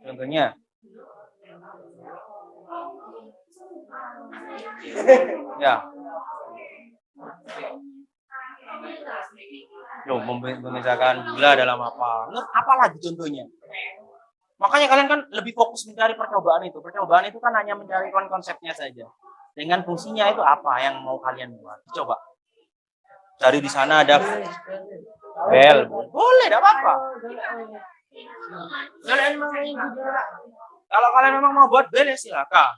Contohnya. Ya. Loh, memisahkan gula dalam apa? Apalagi contohnya? Makanya kalian kan lebih fokus mencari percobaan itu. Percobaan itu kan hanya mencari konsepnya saja. Dengan fungsinya itu apa yang mau kalian buat? Coba. Cari di sana ada bel. Boleh, tidak apa-apa. Kalau kalian memang mau buat bel ya silakan.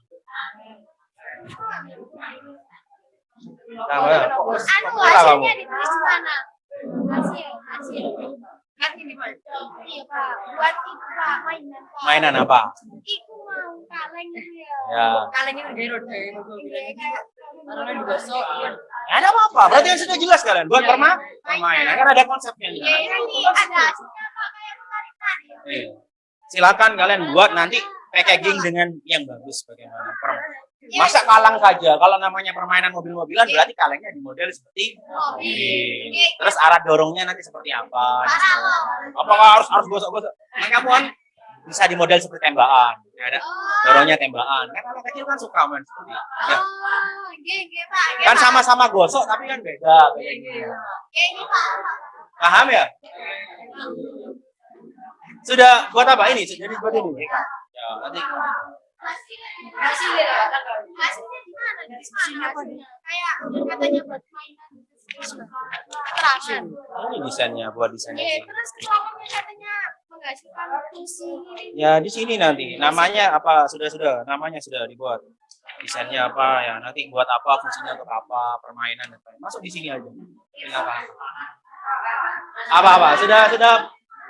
Hasilnya ditulis di mana? Hasil. Kan ini Pak. Iya Pak. Buat itu Pak, mainan Pak. Mainan apa? Iku mau kaleng itu ya. Ya. Kalengnya udah rode. Karena digosok. Ada apa-apa? Berarti yang sudah jelas kalian buat permainan kan ada konsepnya. Iya, nanti ada hasilnya Pak kayak menarik-narik. Silakan kalian buat nanti packaging dengan yang bagus bagaimana. Masa kalang saja, kalau namanya permainan mobil-mobilan berarti kalengnya di model seperti mobil. Terus arah dorongnya nanti seperti apa? Apakah harus gosok-gosok? Nah, kamu kan bisa di model seperti tembakan. Ya, ada dorongnya tembakan. Kan anak kecil kan suka main seperti itu. Ya. Kan sama-sama gosok tapi kan beda. Paham ya? Sudah buat apa ini? Jadi buat ini. Ya, nanti Hasilnya di mana? Dari mana hasilnya? Kayak katanya buat mainan. Terangan. ini desainnya, buat desainnya. Iya, terus kelompoknya katanya menghasilkan fungsi. Ya di sini nanti namanya apa sudah namanya sudah dibuat. Desainnya apa ya nanti buat apa fungsinya untuk apa permainan dan lain. Masuk di sini aja. Silakan. Apa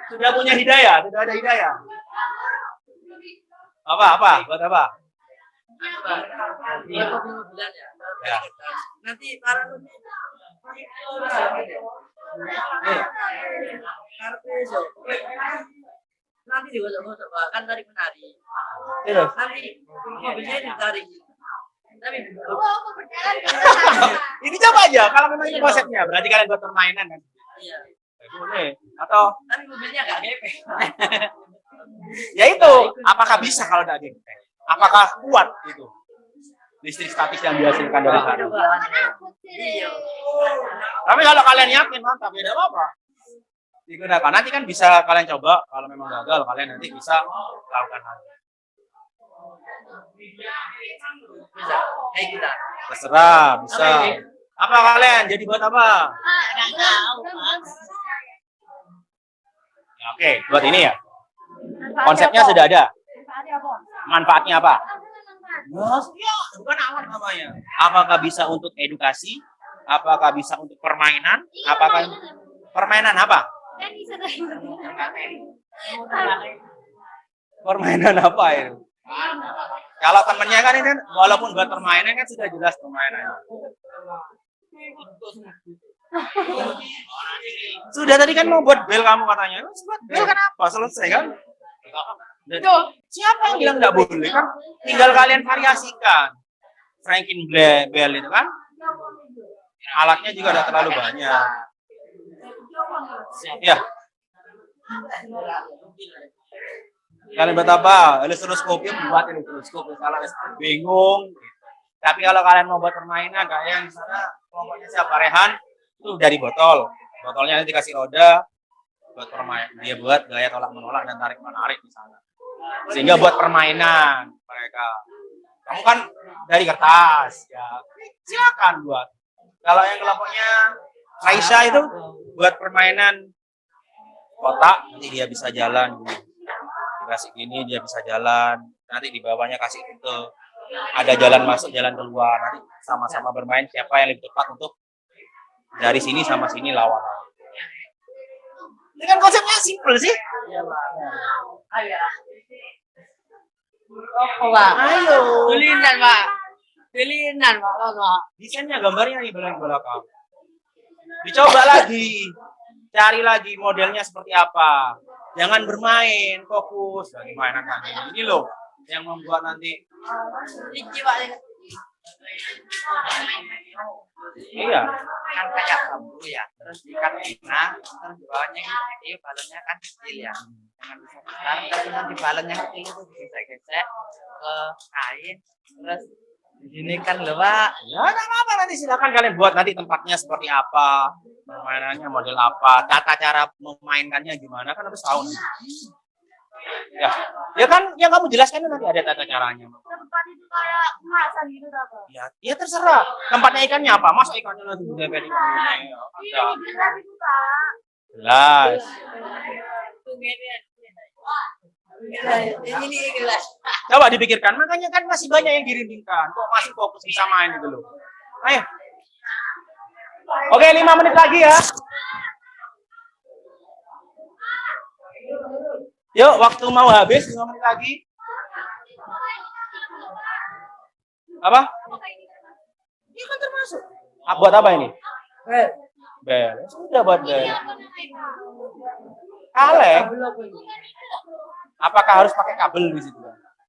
sudah punya hidayah, sudah ada hidayah. Apa buat apa? Iya, mobil-mobilan ya. Ya. Nanti para nanti digosok-gosok Pak, kan tadi menari. Terus Nanti mobilnya ditarik. Tapi Berjalan ini coba aja kalau memang ini konsepnya berarti kalian buat permainan kan. iya. Boleh atau Tapi mobilnya nggak gepeng. ya itu apakah bisa kalau tidak gitu? Apakah kuat itu listrik statis yang dihasilkan dari sana? Iya. Tapi kalau kalian yakin mantap ya tidak apa-apa digunakan. Nanti kan bisa kalian coba kalau memang gagal kalian nanti bisa lakukan lagi. Bisa. Kayak kita. Terserah bisa. Apa kalian jadi buat apa? Ya, oke, buat ini ya. Konsepnya sudah ada. Manfaatnya apa? Ya, bukan alat namanya. Apakah bisa untuk edukasi? Apakah bisa untuk permainan? Apakah permainan apa? Permainan apa itu? Kalau temennya kan ini walaupun buat permainan kan sudah jelas permainannya. Sudah tadi kan mau buat bel kamu katanya. Buat bel kenapa? Selesai kan? Siapa yang bilang nggak boleh kan? Tinggal kalian variasikan. Franklin Bell itu kan alatnya juga ada terlalu banyak. Ya. Kalian buat apa? Elektroskop buat elektroskop. Kalau bingung. Tapi kalau kalian mau buat permainan kayak yang di sana kelompoknya siapa Rehan itu dari botol. Botolnya nanti dikasih roda buat permainan. Dia buat gaya tolak menolak dan tarik menarik di sana. Sehingga buat permainan mereka. Kamu kan dari kertas ya. Silakan buat. Kalau yang kelompoknya Aisyah itu buat permainan kotak, nanti dia bisa jalan. Dikasih gini dia bisa jalan. Nanti di bawahnya kasih itu ada jalan masuk, jalan keluar. Nanti sama-sama bermain siapa yang lebih tepat untuk dari sini sama sini lawan. Ini kan konsepnya simpel sih. Apa, Pak? Ayo. Tulisan, Pak. Tulisan, Pak. Pak. Desainnya gambarnya di belakang. Dicoba lagi. Cari lagi modelnya seperti apa. Jangan bermain, fokus. Lagi mainan kan. Ini loh yang membuat nanti. Licin, Pak. Iya. Kan kayak bambu ya. Terus ikat benang, terus di bawahnya gede, balonnya kan kecil ya. Jangan besar, tapi nanti balonnya kecil itu gesek-gesek ke kain. Terus di sini kan loh, Pak. Ya, nggak apa-apa, nanti silakan kalian buat nanti tempatnya seperti apa, permainannya model apa, tata cara memainkannya gimana kan harus tahu. Ya, ya kan yang kamu jelaskan itu nanti ada tata caranya. Tempat itu kayak kemasan gitu apa? Ya terserah. Tempatnya ikannya apa? Masa ikannya nanti ditempel di Iya, ada. ini gelas itu Kak. Jelas. Ini gelas. Coba dipikirkan, makanya kan masih banyak yang dirindingkan. Kok masih fokus bisa main gitu loh. Ayo. Oke, 5 menit lagi ya. Yuk, waktu mau habis 5 menit lagi. Apa? Ini kan termasuk. Buat apa ini? Bel. Sudah buat bel. Kaleng. Apakah harus pakai kabel di situ?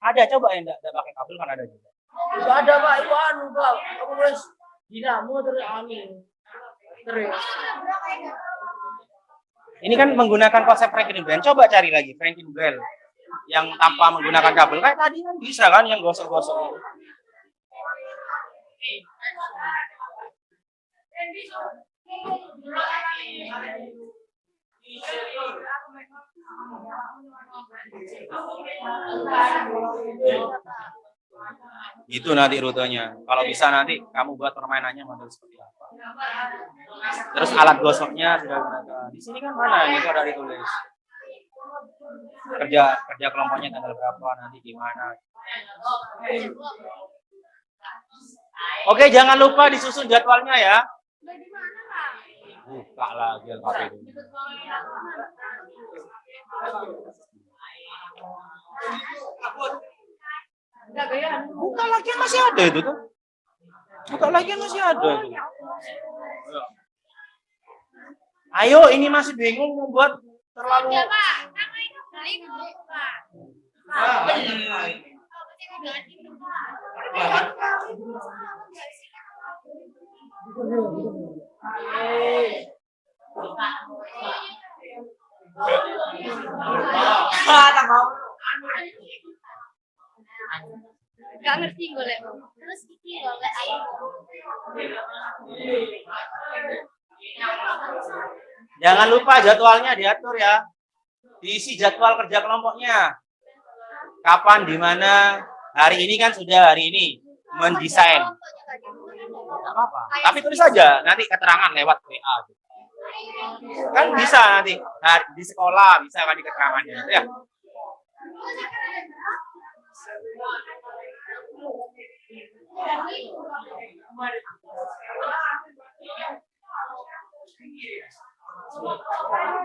Ada, coba yang enggak pakai kabel kan ada juga. Enggak ada, Pak. Itu anu, Pak. Apa wes dinamo terus angin. Terus. Ini kan menggunakan konsep Franklin Bell. Coba cari lagi Franklin Bell yang tanpa menggunakan kabel. Kayak tadi kan bisa kan yang gosok-gosok. Itu nanti rutenya. Kalau bisa nanti kamu buat permainannya model seperti apa. Terus alat gosoknya sudah gunakan. Di sini kan mana? Ini ada ditulis. Kerja kelompoknya tanggal berapa, nanti gimana. Oke, jangan lupa disusun jadwalnya ya. Buka lagi LKP itu. Buka lagi masih ada itu tuh. Buka lagi masih ada itu. Ayo, ini masih bingung membuat terlalu. Ya, Pak. Nama itu beli dulu, Pak. Gak ngerti golek. Terus iki golek ayo. Jangan lupa jadwalnya diatur ya. Diisi jadwal kerja kelompoknya. Kapan, di mana? Hari ini kan sudah hari ini mendesain. Apa? Tapi tulis saja nanti keterangan lewat WA. Kan bisa nanti di sekolah bisa kan di keterangannya ya.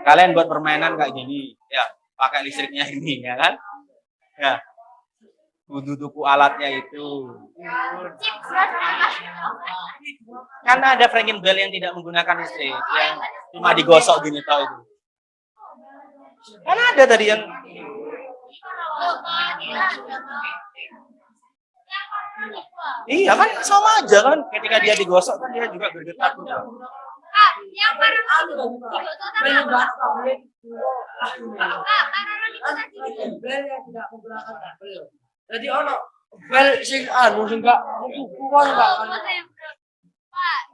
Kalian buat permainan kayak gini ya, pakai listriknya ini ya kan? Ya. Kudu tuku alatnya itu. Kan ada Franklin Bell yang tidak menggunakan listrik, yang cuma digosok gini tau itu. Kan ada tadi yang iya kan sama aja kan, ketika dia digosok kan dia juga bergetar juga. Kak, yang parah digosok apa? Kak, karena itu tadi. Bel yang tidak menggunakan kabel. Jadi ono bel sing anu sing enggak kuku kan enggak kan. Pak,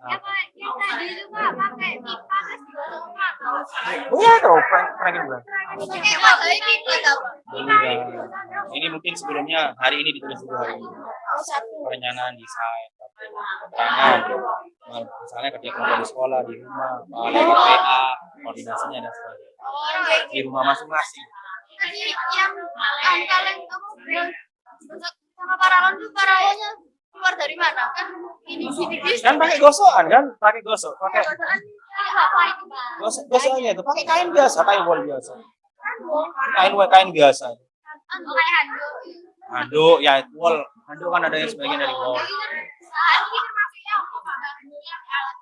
yang tadi itu Pak pakai pipa terus digosok Pak. Iya tuh Franklin Bell. Pakai pipa apa? Ini mungkin sebelumnya hari ini ditulis dulu hari ini. Perencanaan desain, keterangan. Misalnya kerja kelompok di sekolah, di rumah, lagi PA, koordinasinya dan sebagainya. Di rumah masing-masing. Jadi yang kalian kamu bilang sama paralon tuh paralonnya keluar dari mana kan? Ini sini Kan pakai gosokan kan? Pakai gosok, pakai apa itu bang? gosoknya itu pakai kain biasa, kain wol biasa. Kain biasa. Kayak handuk. Handuk ya wol. Handuk kan ada yang sebagian dari wol.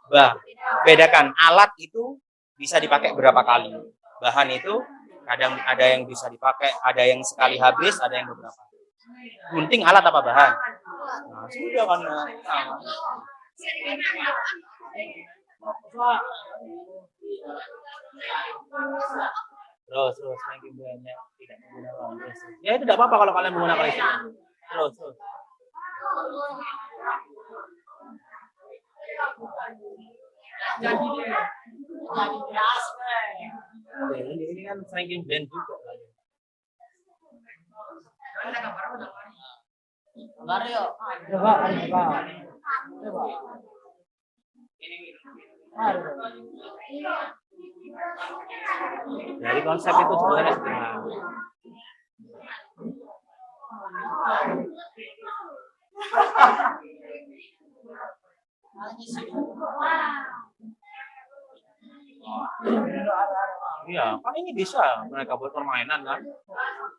Bah, bedakan alat itu bisa dipakai berapa kali. Bahan itu kadang ada yang bisa dipakai, ada yang sekali habis, ada yang beberapa. Gunting alat apa bahan? Nah, sudah kan. Terus makin banyak tidak menggunakan listrik. Ya itu tidak apa-apa kalau kalian menggunakan listrik. Terus. Ini kan ranking band juga. Mario. Coba. Dari konsep itu sebenarnya sederhana. Iya, kan ini bisa mereka buat permainan kan?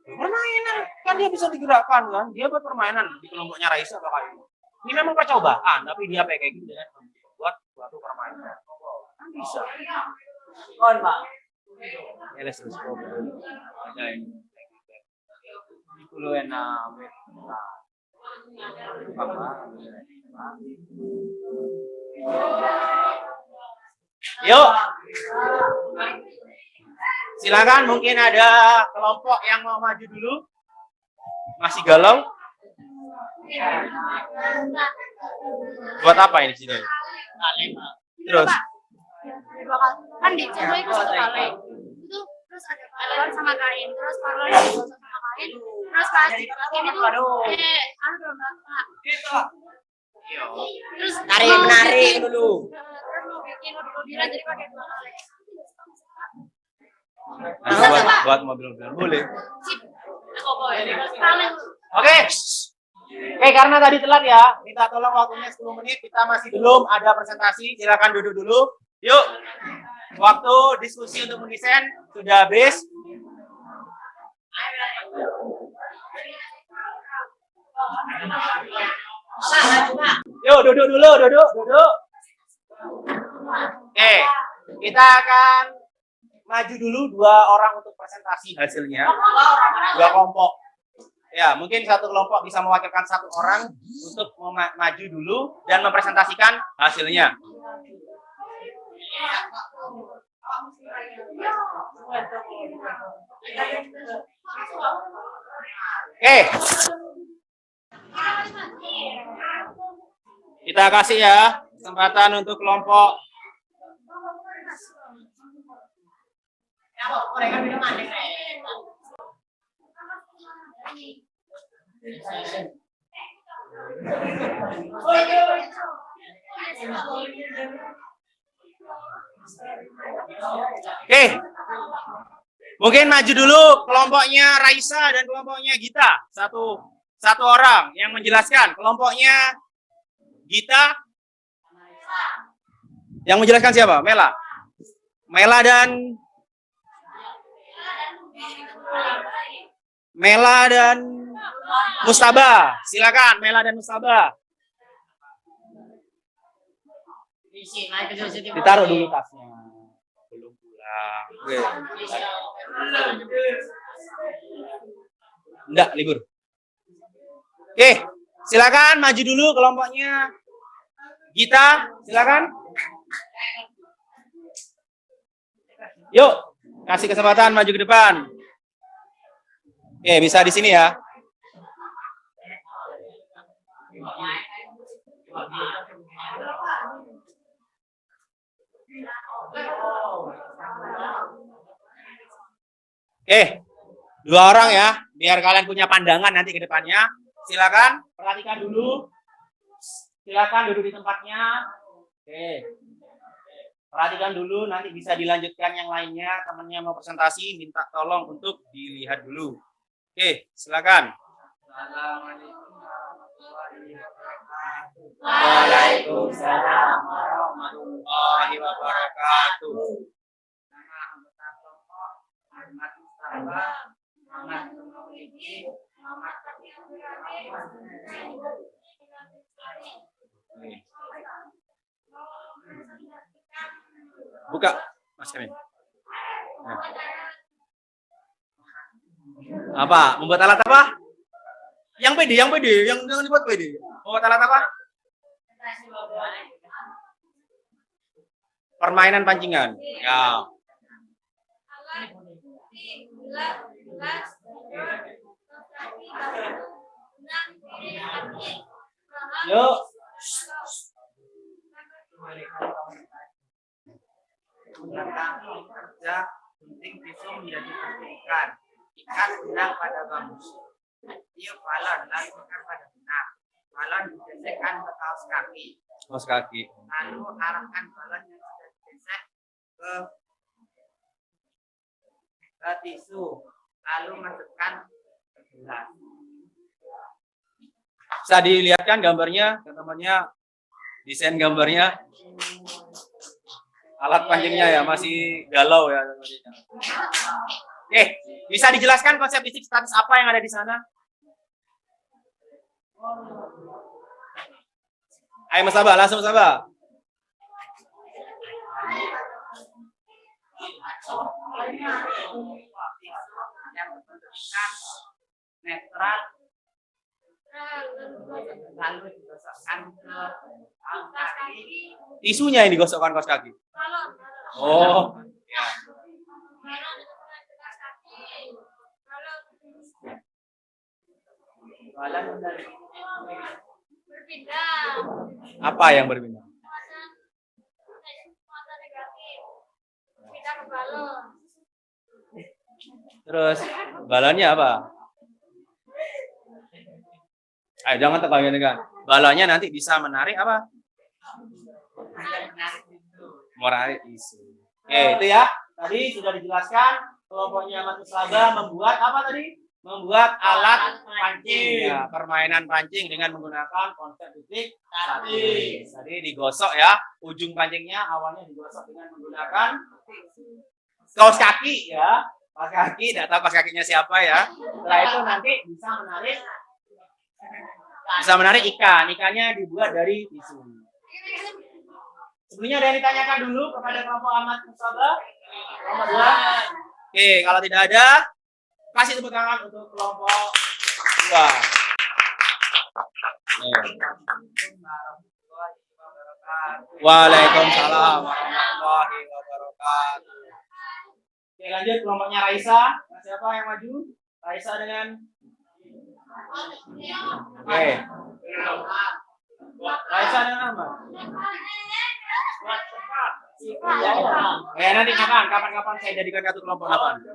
Permainan kan dia bisa digerakkan kan? Dia buat permainan di kelompoknya Raisa kayak ini. Ini memang percobaan, tapi dia kayak gitu kan buat suatu permainan. Kan bisa. On, Pak. Teleskop ada ini. Dulu enak. Yuk. Silakan, mungkin ada kelompok yang mau maju dulu. Masih galau? Buat apa ini sini? Terus? Kan di Jawa itu satu kali. Itu terus ada paralon sama kain, terus paralon digosok sama kain, terus pas dipakai itu terus Menarik dulu. Terus mau bikin udah jadi pakai dua kali. Nah, buat mobil-mobil boleh. Sip. Paling Oke. Oke, karena tadi telat ya, minta tolong waktunya 10 menit. Kita masih belum ada presentasi. Silakan duduk dulu. Yuk. Waktu diskusi untuk mendesain sudah habis. Yuk, duduk dulu, duduk. Oke, kita akan maju dulu 2 orang untuk presentasi hasilnya. 2 kelompok. Ya, mungkin satu kelompok bisa mewakilkan 1 orang untuk maju dulu dan mempresentasikan hasilnya. Oke. Kita kasih ya kesempatan untuk kelompok. Oke. Mungkin maju dulu kelompoknya Raisa dan kelompoknya Gita. Satu orang yang menjelaskan. Kelompoknya Gita. Yang menjelaskan siapa? Mela. Mela dan Mustaba. Silakan Mela dan Mustaba. Ditaruh dulu tasnya. Belum pulang. Oke. Enggak, libur. Oke, silakan maju dulu kelompoknya Gita, silakan. Yuk, kasih kesempatan maju ke depan. Oke, bisa di sini ya. Oke, 2 orang ya, biar kalian punya pandangan nanti ke depannya. Silakan, perhatikan dulu. Silakan duduk di tempatnya. Oke. Perhatikan dulu, nanti bisa dilanjutkan yang lainnya. Temannya mau presentasi, minta tolong untuk dilihat dulu. Oke, silakan. Assalamualaikum warahmatullahi wabarakatuh. Waalaikumsalam warahmatullahi wabarakatuh. Nama anggota kelompok Muhammad Mustafa, Muhammad Maulidi, Muhammad Buka, Mas Kevin. Nah. Apa? Membuat alat apa? Yang pede, yang dibuat pede. Membuat alat apa? Permainan pancingan. Ya. Yuk. Tentang kerja gunting pisau menjadi ikan. Ikat benang pada bambu. Tiup balon lalu ikat pada benang. Balon digesekkan ke kaos kaki. Kaos kaki. Lalu arahkan balon yang sudah digesek ke tisu. Lalu masukkan ke gelas. Bisa dilihatkan gambarnya, teman-temannya, desain gambarnya. Alat pancingnya ya masih galau ya. Oke, bisa dijelaskan konsep listrik statis apa yang ada di sana? Ayo Mas Sabah, langsung Sabah. Yang berbentukan netral lalu digosokkan ke kaos kaki. Tisunya yang digosokkan kaos kaki. Oh, ya. Balon dari Berpindah. Apa yang berbeda? Masa negatif. Pindah ke balon. Terus balonnya apa? Ayo jangan tegang-tegang. Balonnya nanti bisa menarik apa? Menarik isu. Oke, itu ya. Tadi sudah dijelaskan kelompoknya Mas Musabah membuat apa tadi? Membuat alat pancing. Ya, permainan pancing dengan menggunakan konsep listrik statis. Tadi digosok ya. Ujung pancingnya awalnya digosok dengan menggunakan kaos kaki ya. Kaos kaki, tidak tahu kaos kakinya siapa ya. Setelah itu nanti bisa menarik ikan. Ikannya dibuat dari tisu. Sebelumnya ada yang ditanyakan dulu kepada kelompok Ahmad Musabah? Kelompok 2. Oke, kalau tidak ada, kasih tepuk tangan untuk kelompok 2. Waalaikumsalam warahmatullahi wabarakatuh. Oke, lanjut kelompoknya Raisa. Siapa yang maju? Raisa dengan Oke. Raisa dengan apa? Nanti kapan saya jadikan kartu kelompok 8.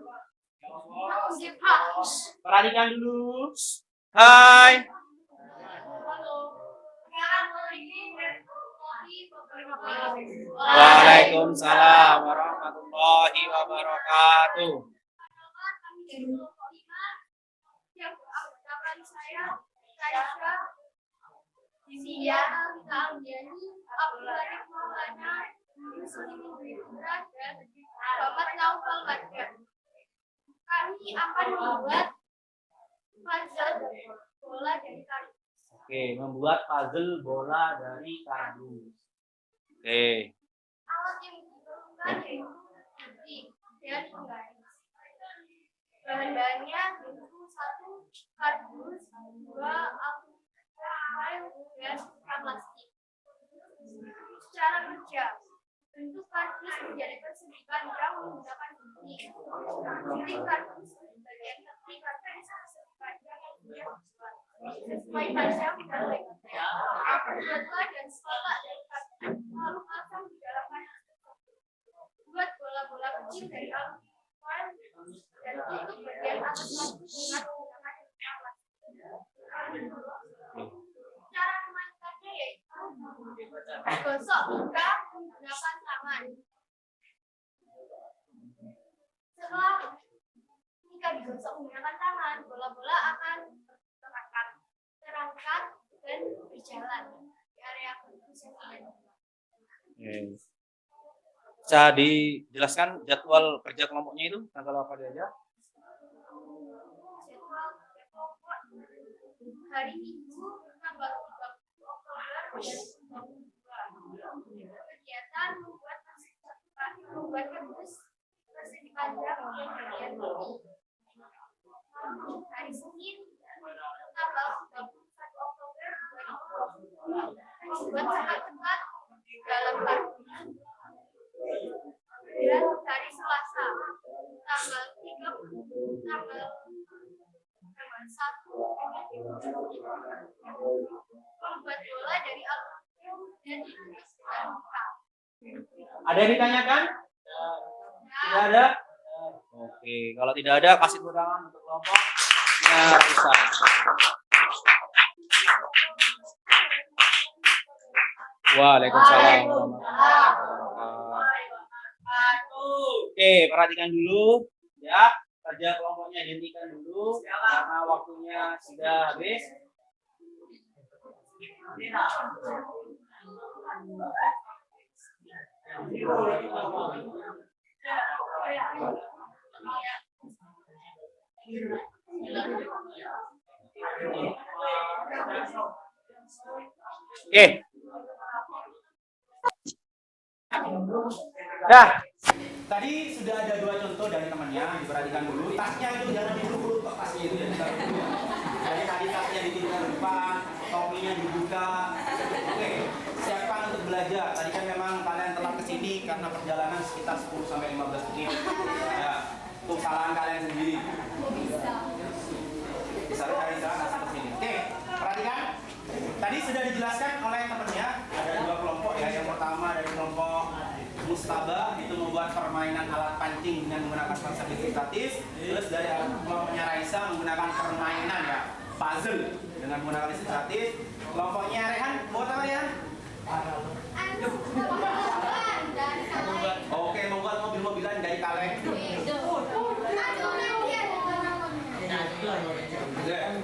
Perhatikan dulu. Hai. Waalaikumsalam warahmatullahi wabarakatuh. Kami akan membuat puzzle bola dari kardus. Oke, membuat puzzle bola dari kardus. Oke. Alat yang diperlukan yaitu gunting dan penggaris. Bahan-bahannya yaitu 1 kardus, 2 aluminium dan plastik. Cara kerja: bentuk kardus menjadi persegi panjang menggunakan gunting. Gunting kardus di bagian tepi kardus persegi panjang yang kemudian dibuat sesuai panjang dan lebarnya. Buatlah dan sekotak dari kardus, lalu pasang di dalam kardus. Buat bola-bola kecil dari aluminium foil dan tutup bagian atas kardus dengan menggunakan plastik. Cara memainkannya yaitu Gosok muka menggunakan tangan. Setelah jika digosok menggunakan tangan, bola-bola akan terangkat dan berjalan di area kukus yang ada. Bisa dijelaskan jadwal kerja kelompoknya itu tanggal apa aja? Jadwal kelompok hari Minggu tanggal 30 Oktober 2022. Kegiatan membuat kardus persegi panjang untuk bagian bawah. Hari Senin tanggal 31 Oktober 2022 membuat sangat cepat dalam kardus. Dan hari Selasa tanggal 1 membuat bola dari aluminium dan dituliskan muka. Ada yang ditanyakan? Tidak ada? Oke, kalau tidak ada kasih tepuk tangan untuk kelompoknya Risa. Waalaikumsalam. Oke, perhatikan dulu ya, kerja kelompoknya dihentikan dulu karena waktunya sudah habis. Oke. Nah, tadi sudah ada 2 contoh dari temannya, diperhatikan dulu. Tasnya itu jangan diburu-buru kok, tasnya itu jangan diburu. Jadi tadi tasnya ditinggal depan, topinya dibuka. Oke, siapkan untuk belajar. Tadi kan memang kalian telah kesini karena perjalanan sekitar 10 sampai 15 menit. Ya, itu kesalahan kalian sendiri. Bisa dari sana ke sini. Oke, perhatikan. Tadi sudah dijelaskan oleh temannya, ada 2 kelompok ya. Yang pertama dari kelompok Mustaba itu membuat permainan alat pancing dengan menggunakan konsep ilustratif. Terus dari kelompoknya Raisa menggunakan permainan ya puzzle dengan menggunakan ilustratif. Kelompoknya Rehan buat apa ya? Oke, membuat mobil-mobilan dari kaleng.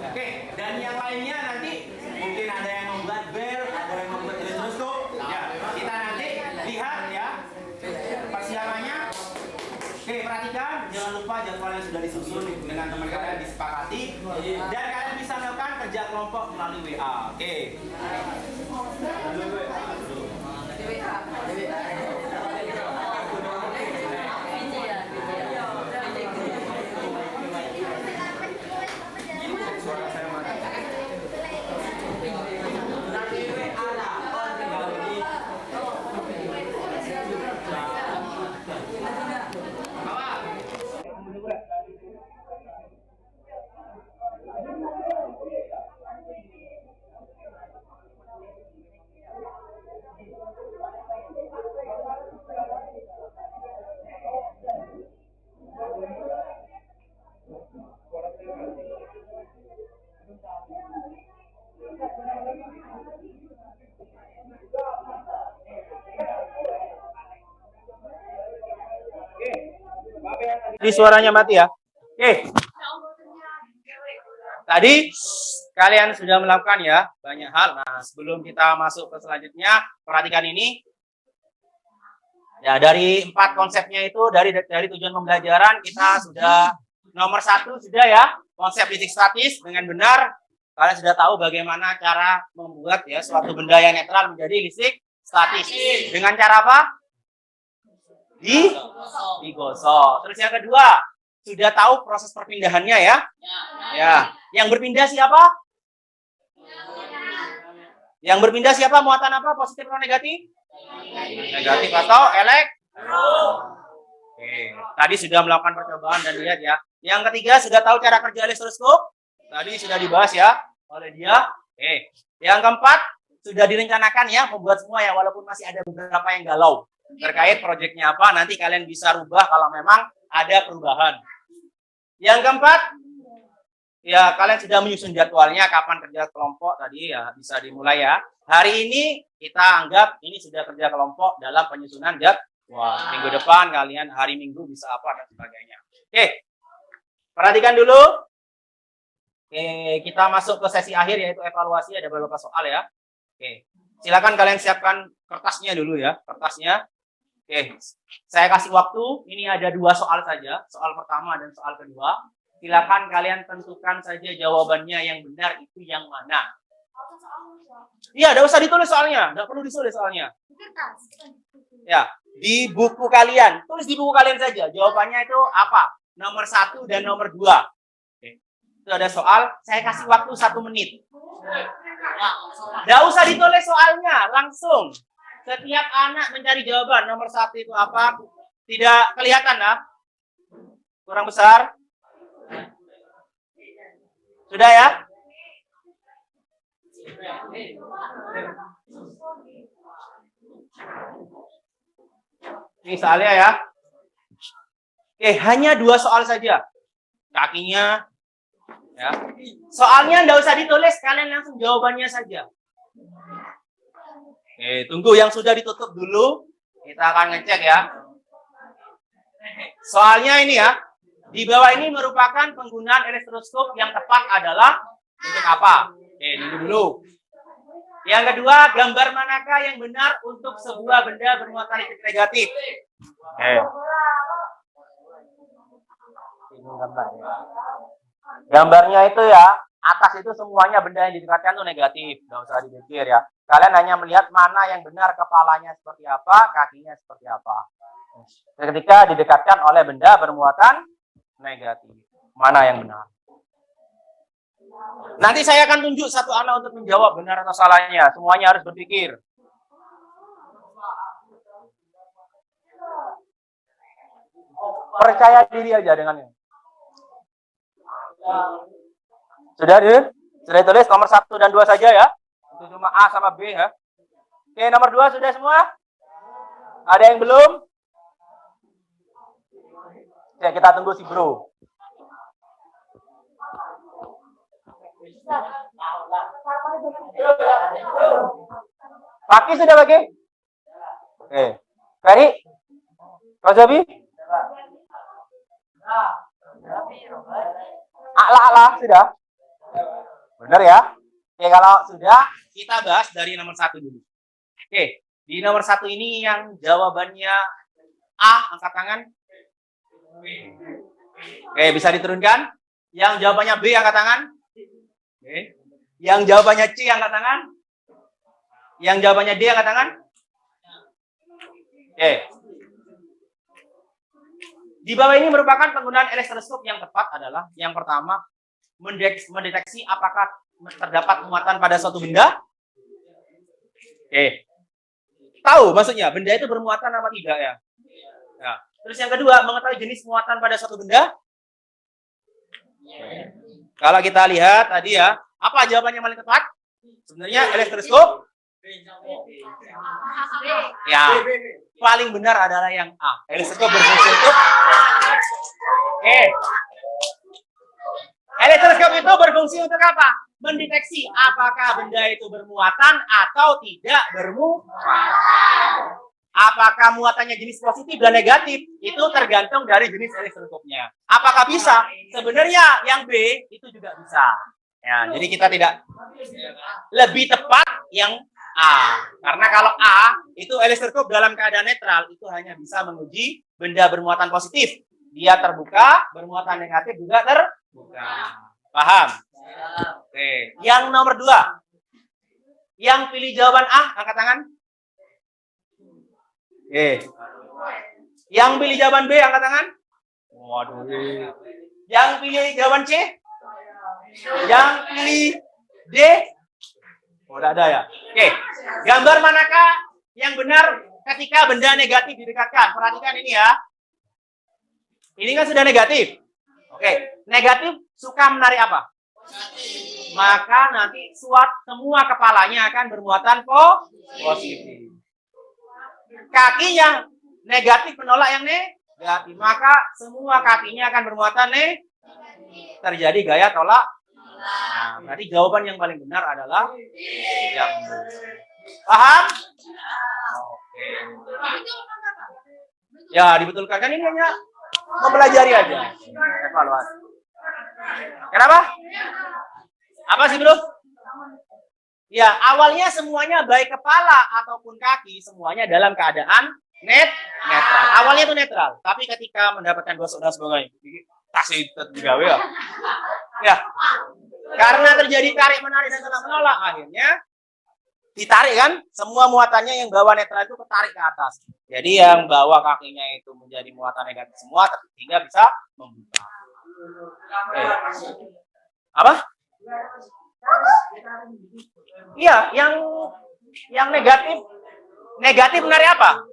Oke, dan yang lainnya nanti mungkin ada yang membuat bel, ada yang membuat stetoskop. Ya, kita nanti lihat ya persiapannya. Oke, perhatikan, jangan lupa jadwal yang sudah disusun dengan teman kalian disepakati dan kalian bisa melakukan kerja kelompok melalui WA. Oke. Suara saya mati. Jadi suaranya mati ya. Oke. Tadi kalian sudah melakukan ya banyak hal. Nah, sebelum kita masuk ke selanjutnya, perhatikan ini. Ya, dari 4 konsepnya itu dari tujuan pembelajaran kita sudah nomor 1 sudah ya, konsep listrik statis dengan benar. Kalian sudah tahu bagaimana cara membuat ya suatu benda yang netral menjadi listrik statis. Dengan cara apa? Digosok. Terus yang kedua, sudah tahu proses perpindahannya ya? Ya. Yang berpindah siapa? Yang berpindah siapa? Muatan apa? Positif atau negatif? Negatif atau Oke. Tadi sudah melakukan percobaan dan lihat ya. Yang ketiga, sudah tahu cara kerja stetoskop? Tadi sudah dibahas ya oleh dia. Oke. Yang keempat, sudah direncanakan ya membuat semua ya walaupun masih ada beberapa yang galau. Terkait proyeknya apa, nanti kalian bisa rubah kalau memang ada perubahan. Yang keempat, Ya, kalian sudah menyusun jadwalnya kapan kerja kelompok tadi ya, bisa dimulai ya. Hari ini kita anggap ini sudah kerja kelompok dalam penyusunan jadwal. Minggu depan kalian hari Minggu bisa apa dan sebagainya. Oke. Perhatikan dulu. Oke, kita masuk ke sesi akhir yaitu evaluasi, ada beberapa soal ya. Oke. Silakan kalian siapkan kertasnya dulu ya, kertasnya. Oke. Saya kasih waktu, ini ada 2 soal saja, soal pertama dan soal kedua. Silakan kalian tentukan saja jawabannya yang benar itu yang mana. Iya, enggak usah ditulis soalnya, enggak perlu ditulis soalnya. Ya, di buku kalian, tulis di buku kalian saja. Jawabannya itu apa? Nomor 1 dan nomor 2. Oke. Itu ada soal, saya kasih waktu 1 menit. Enggak usah ditulis soalnya, langsung. Setiap anak mencari jawaban. Nomor 1 itu apa? Tidak kelihatan lah. Kurang besar. Sudah ya? Ini soalnya ya. Oke, hanya 2 soal saja. Kakinya. Ya. Soalnya enggak usah ditulis, kalian langsung jawabannya saja. Oke, tunggu yang sudah ditutup dulu. Kita akan ngecek ya. Soalnya ini ya. Di bawah ini merupakan penggunaan elektroskop yang tepat adalah untuk apa? Oke, dulu. Yang kedua, gambar manakah yang benar untuk sebuah benda bermuatan negatif? Oke. Gambarnya itu ya, atas itu semuanya benda yang didekatkan itu negatif. Nggak usah dipikir ya. Kalian hanya melihat mana yang benar, kepalanya seperti apa, kakinya seperti apa. Ketika didekatkan oleh benda bermuatan negatif. Mana yang benar? Nanti saya akan tunjuk satu anak untuk menjawab benar atau salahnya. Semuanya harus berpikir. Percaya diri aja dengannya. Sudah ditulis nomor 1 dan 2 saja ya. Itu cuma A sama B ya. Oke, nomor 2 sudah semua? Ada yang belum? Ya, kita tunggu si bro. Paki sudah bagi? Oke. Ferry? Rosabi? Ala sudah? Benar ya? Oke, kalau sudah, kita bahas dari nomor 1 dulu. Oke, di nomor 1 ini yang jawabannya A, angkat tangan. Oke, bisa diturunkan. Yang jawabannya B, angkat tangan. Oke. Yang jawabannya C, angkat tangan. Yang jawabannya D, angkat tangan. Oke. Di bawah ini merupakan penggunaan elektroskop yang tepat adalah yang pertama, mendeteksi apakah terdapat muatan pada suatu benda. Oke. Tahu maksudnya, benda itu bermuatan apa tidak ya? Ya. Terus yang kedua, mengetahui jenis muatan pada suatu benda. Kalau kita lihat tadi ya, apa jawabannya paling tepat? Sebenarnya elektroskop. Ya, paling benar adalah yang A. Elektroskop berfungsi untuk. Elektroskop itu berfungsi untuk apa? Mendeteksi apakah benda itu bermuatan atau tidak bermuatan. Apakah muatannya jenis positif dan negatif? Itu tergantung dari jenis elektroskopnya. Apakah bisa? Sebenarnya yang B itu juga bisa. Ya, jadi kita tidak lebih tepat yang A. Karena kalau A itu elektroskop dalam keadaan netral itu hanya bisa menguji benda bermuatan positif. Dia terbuka, bermuatan negatif juga terbuka. Paham? Oke. Yang nomor 2. Yang pilih jawaban A, angkat tangan. Oke. Yang pilih jawaban B, angkat tangan. Waduh. Yang pilih jawaban C? Yang pilih D? Oh, tidak ada ya. Oke. Gambar manakah yang benar ketika benda negatif didekatkan? Perhatikan ini ya. Ini kan sudah negatif. Oke. Negatif suka menarik apa? Maka nanti semua kepalanya akan bermuatan positif. Kaki yang negatif menolak yang negatif, maka semua kakinya akan bermuatan negatif. Terjadi gaya tolak Nah, berarti jawaban yang paling benar adalah yang B. Paham? Oke. Ya, dibetulkan. Kan ini hanya mempelajari aja. Evaluasi. Kenapa? Apa sih, Bro? Ya, awalnya semuanya baik kepala ataupun kaki, semuanya dalam keadaan netral. Awalnya itu netral, tapi ketika mendapatkan gosok dan sebagainya, tasih digawe ya. Ya. Karena terjadi tarik menarik dan tolak menolak, akhirnya ditarik kan, semua muatannya yang bawah netral itu ketarik ke atas. Jadi yang bawah kakinya itu menjadi muatan negatif semua, sehingga bisa membuka. Apa? Iya, yang negatif menarik apa?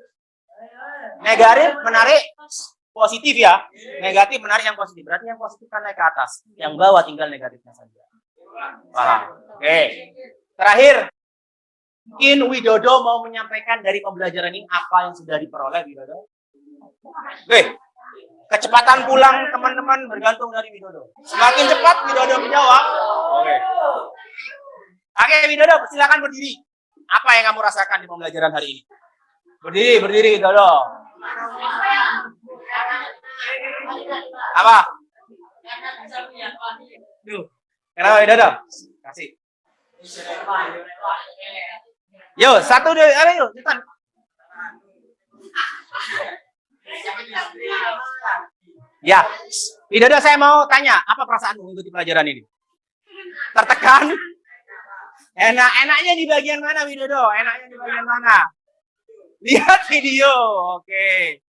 Negatif menarik positif ya. Negatif menarik yang positif. Berarti yang positif kan naik ke atas. Yang bawah tinggal negatifnya saja. Paham? Oke. Terakhir, mungkin Widodo mau menyampaikan dari pembelajaran ini apa yang sudah diperoleh, Widodo? Oke. Kecepatan pulang teman-teman bergantung dari Widodo. Semakin cepat Widodo menjawab. Oke. Oke, Widodo, silakan berdiri. Apa yang kamu rasakan di pembelajaran hari ini? Berdiri, Widodo. Apa? Kenapa, Widodo? Kasih. Yo, 1, 2, ayo, cepetan. Ya, Widodo, saya mau tanya, apa perasaanmu mengikuti pelajaran ini? Tertekan? Enaknya di bagian mana, Widodo? Enaknya di bagian mana? Lihat video, oke.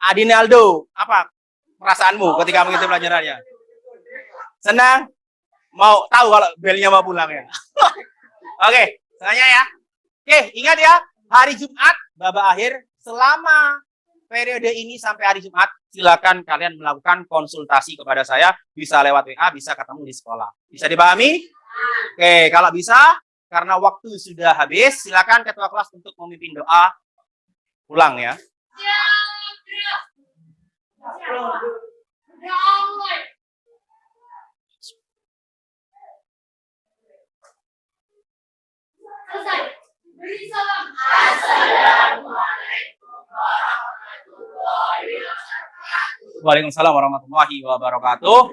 Adinaldo, apa perasaanmu ketika mengikuti pelajarannya? Senang? Mau tahu kalau belnya mau pulang ya? Oke, selanjutnya ya. Oke, ingat ya, hari Jumat, babak akhir, selama periode ini sampai hari Jumat, silakan kalian melakukan konsultasi kepada saya, bisa lewat WA, bisa ketemu di sekolah. Bisa dipahami? Oke, kalau bisa, karena waktu sudah habis, silakan ketua kelas untuk memimpin doa pulang ya. Selesai. Beri salam. Assalamualaikum warahmatullahi wabarakatuh. Waalaikumsalam warahmatullahi wabarakatuh.